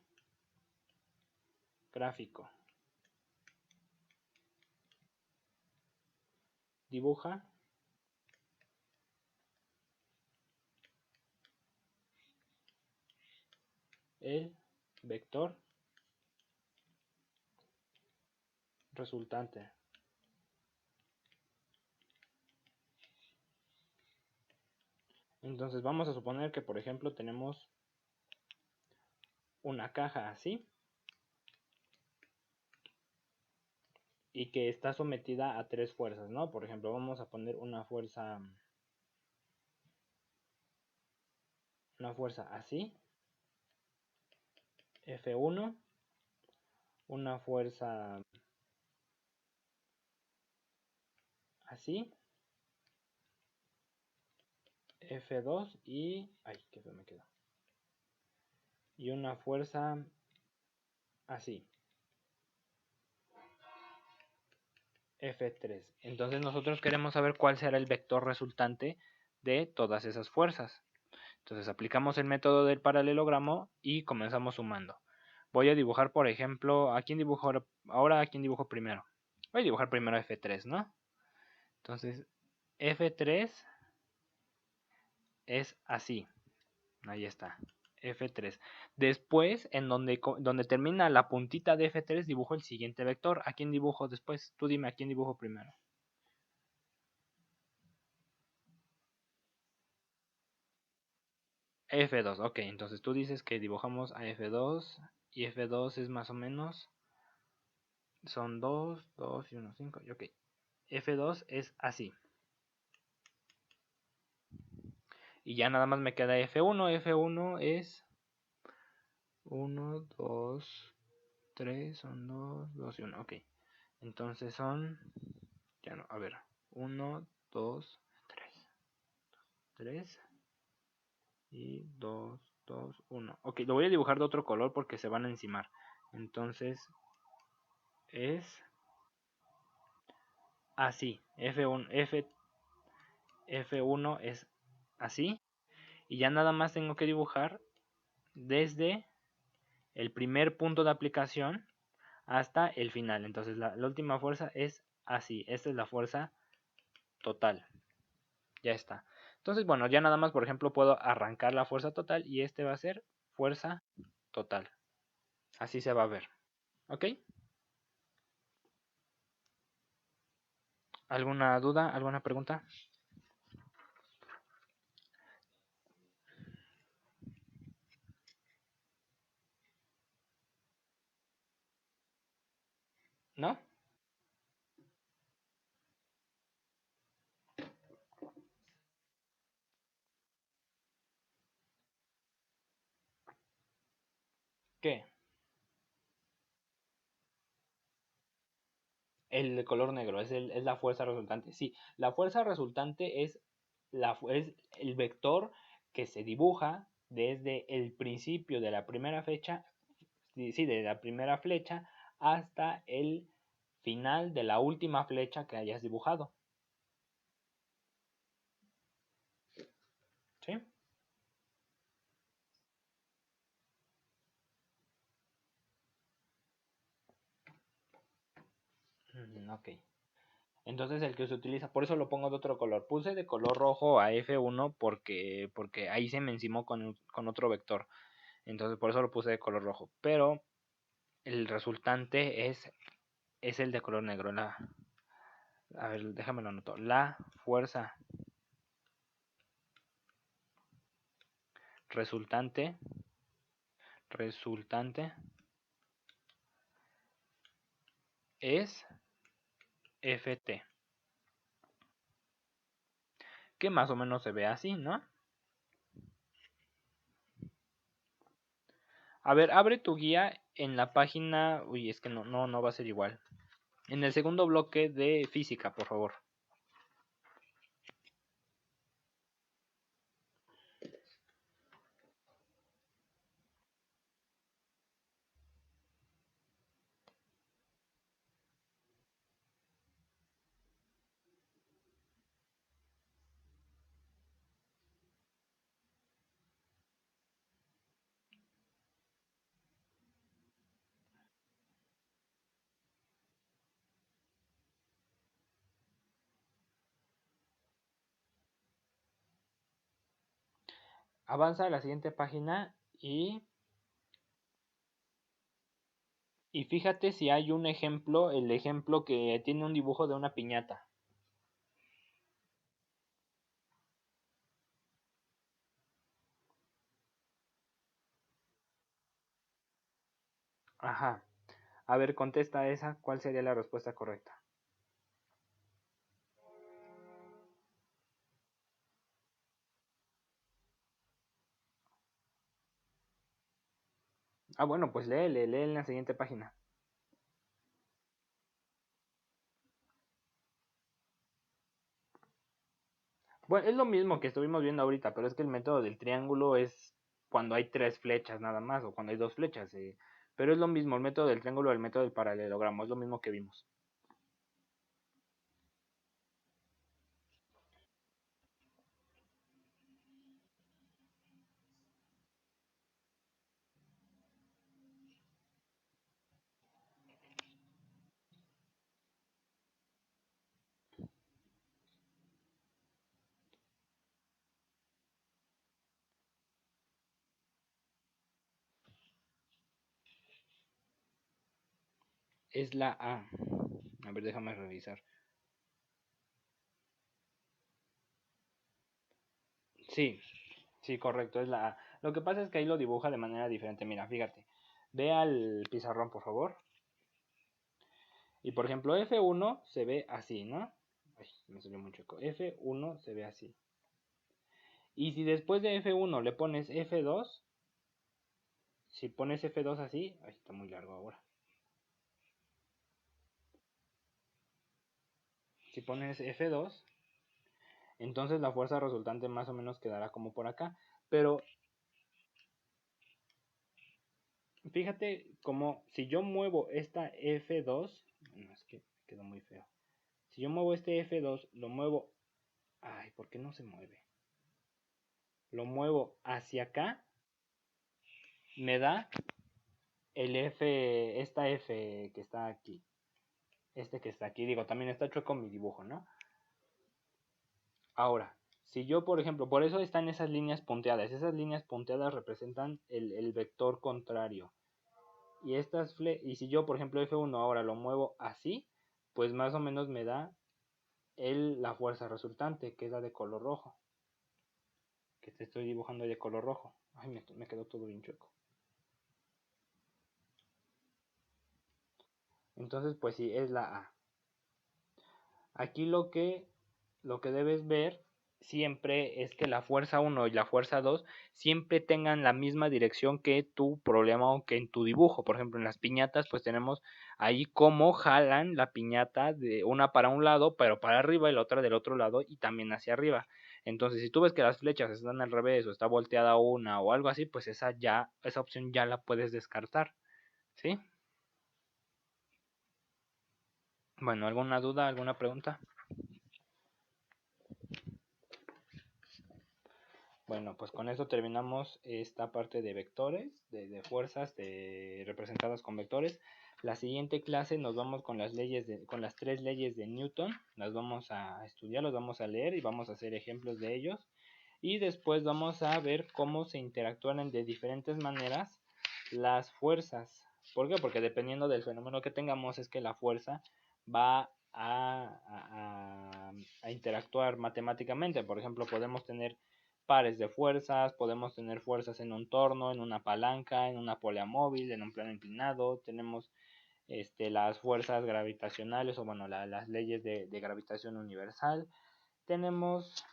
gráfico. Dibuja el vector resultante. Entonces vamos a suponer que por ejemplo tenemos una caja así y que está sometida a tres fuerzas, ¿no? Por ejemplo, vamos a poner una fuerza así, F1, una fuerza así, F2 y... ay, qué feo me quedó. y una fuerza así, F3. Entonces nosotros queremos saber cuál será el vector resultante de todas esas fuerzas. Entonces aplicamos el método del paralelogramo y comenzamos sumando. Voy a dibujar, por ejemplo, ¿a quién dibujo ahora? ¿A quién dibujo primero? Voy a dibujar primero F3, ¿no? Entonces, F3 es así. Ahí está. F3. Después, en donde termina la puntita de F3, dibujo el siguiente vector. ¿A quién dibujo después? Tú dime a quién dibujo primero. F2, ok. Entonces tú dices que dibujamos a F2 y F2 es más o menos... Son 2, 2 y 1, 5. Ok. F2 es así. Y ya nada más me queda F1. F1 es 1, 2, 3. Son 2, 2 y 1. Ok. Entonces son... Ya no, a ver. 1, 2, 3. 3 y 2, 2, 1. Ok, lo voy a dibujar de otro color porque se van a encimar. Entonces es así. F1, F1 es así. Y ya nada más tengo que dibujar desde el primer punto de aplicación hasta el final. Entonces la última fuerza es así. Esta es la fuerza total. Ya está. Entonces, bueno, ya nada más, por ejemplo, puedo arrancar la fuerza total y este va a ser fuerza total. Así se va a ver. ¿Ok? ¿Alguna duda? ¿Alguna pregunta? ¿No? ¿Qué? El de color negro es la fuerza resultante. Sí, la fuerza resultante es el vector que se dibuja desde el principio de la primera fecha, sí, de la primera flecha hasta el final de la última flecha que hayas dibujado. ¿Sí? Ok. Entonces el que se utiliza, por eso lo pongo de otro color. Puse de color rojo a F1 porque ahí se me encimó con otro vector. Entonces por eso lo puse de color rojo. Pero el resultante es el de color negro. A ver, déjame lo anoto. La fuerza resultante, resultante es Ft. Que más o menos se ve así, ¿no? A ver, abre tu guía en la página. Uy, es que no va a ser igual. En el segundo bloque de física, por favor. Avanza a la siguiente página y fíjate si hay un ejemplo, el ejemplo que tiene un dibujo de una piñata. Ajá. A ver, contesta esa. ¿Cuál sería la respuesta correcta? Ah, bueno, pues lee en la siguiente página. Bueno, es lo mismo que estuvimos viendo ahorita, pero es que el método del triángulo es cuando hay 3 flechas nada más o cuando hay 2 flechas. Pero es lo mismo el método del triángulo, el método del paralelogramo, es lo mismo que vimos. Es la A. A ver, déjame revisar. Sí, sí, correcto, es la A. Lo que pasa es que ahí lo dibuja de manera diferente. Mira, fíjate. Ve al pizarrón, por favor. Y por ejemplo, F1 se ve así, ¿no? Ay, me salió muy chueco. F1 se ve así. Y si después de F1 le pones F2, si pones F2 así, ay, está muy largo ahora. Si pones F2, entonces la fuerza resultante más o menos quedará como por acá. Pero fíjate como si yo muevo esta F2, no, es que quedó muy feo. Si yo muevo este F2, lo muevo, ay, ¿por qué no se mueve? Lo muevo hacia acá, me da el F, esta F que está aquí. Este que está aquí, digo, también está chueco mi dibujo, ¿no? Ahora, si yo, por ejemplo, por eso están esas líneas punteadas. Esas líneas punteadas representan el vector contrario. Y si yo, por ejemplo, F1 ahora lo muevo así, pues más o menos me da la fuerza resultante, que es la de color rojo. Que te estoy dibujando de color rojo. Ay, me quedó todo bien chueco. Entonces, pues sí, es la A. Aquí lo que debes ver siempre es que la fuerza 1 y la fuerza 2 siempre tengan la misma dirección que tu problema o que en tu dibujo. Por ejemplo, en las piñatas, pues tenemos ahí cómo jalan la piñata de una para un lado, pero para arriba y la otra del otro lado y también hacia arriba. Entonces, si tú ves que las flechas están al revés o está volteada una o algo así, pues esa opción ya la puedes descartar. ¿Sí? Bueno, ¿alguna duda, alguna pregunta? Bueno, pues con eso terminamos esta parte de vectores, de fuerzas representadas con vectores. La siguiente clase nos vamos con con las 3 leyes de Newton. Las vamos a estudiar, las vamos a leer y vamos a hacer ejemplos de ellos. Y después vamos a ver cómo se interactúan de diferentes maneras las fuerzas. ¿Por qué? Porque dependiendo del fenómeno que tengamos es que la fuerza va a interactuar matemáticamente. Por ejemplo, podemos tener pares de fuerzas, podemos tener fuerzas en un torno, en una palanca, en una polea móvil, en un plano inclinado, tenemos las fuerzas gravitacionales o bueno, las leyes de gravitación universal, tenemos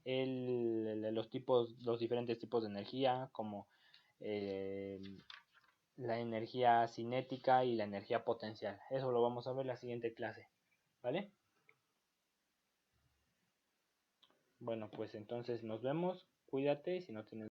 los diferentes tipos de energía como eh, la energía cinética y la energía potencial. Eso lo vamos a ver en la siguiente clase, ¿vale? Bueno, pues entonces nos vemos, cuídate, si no tienes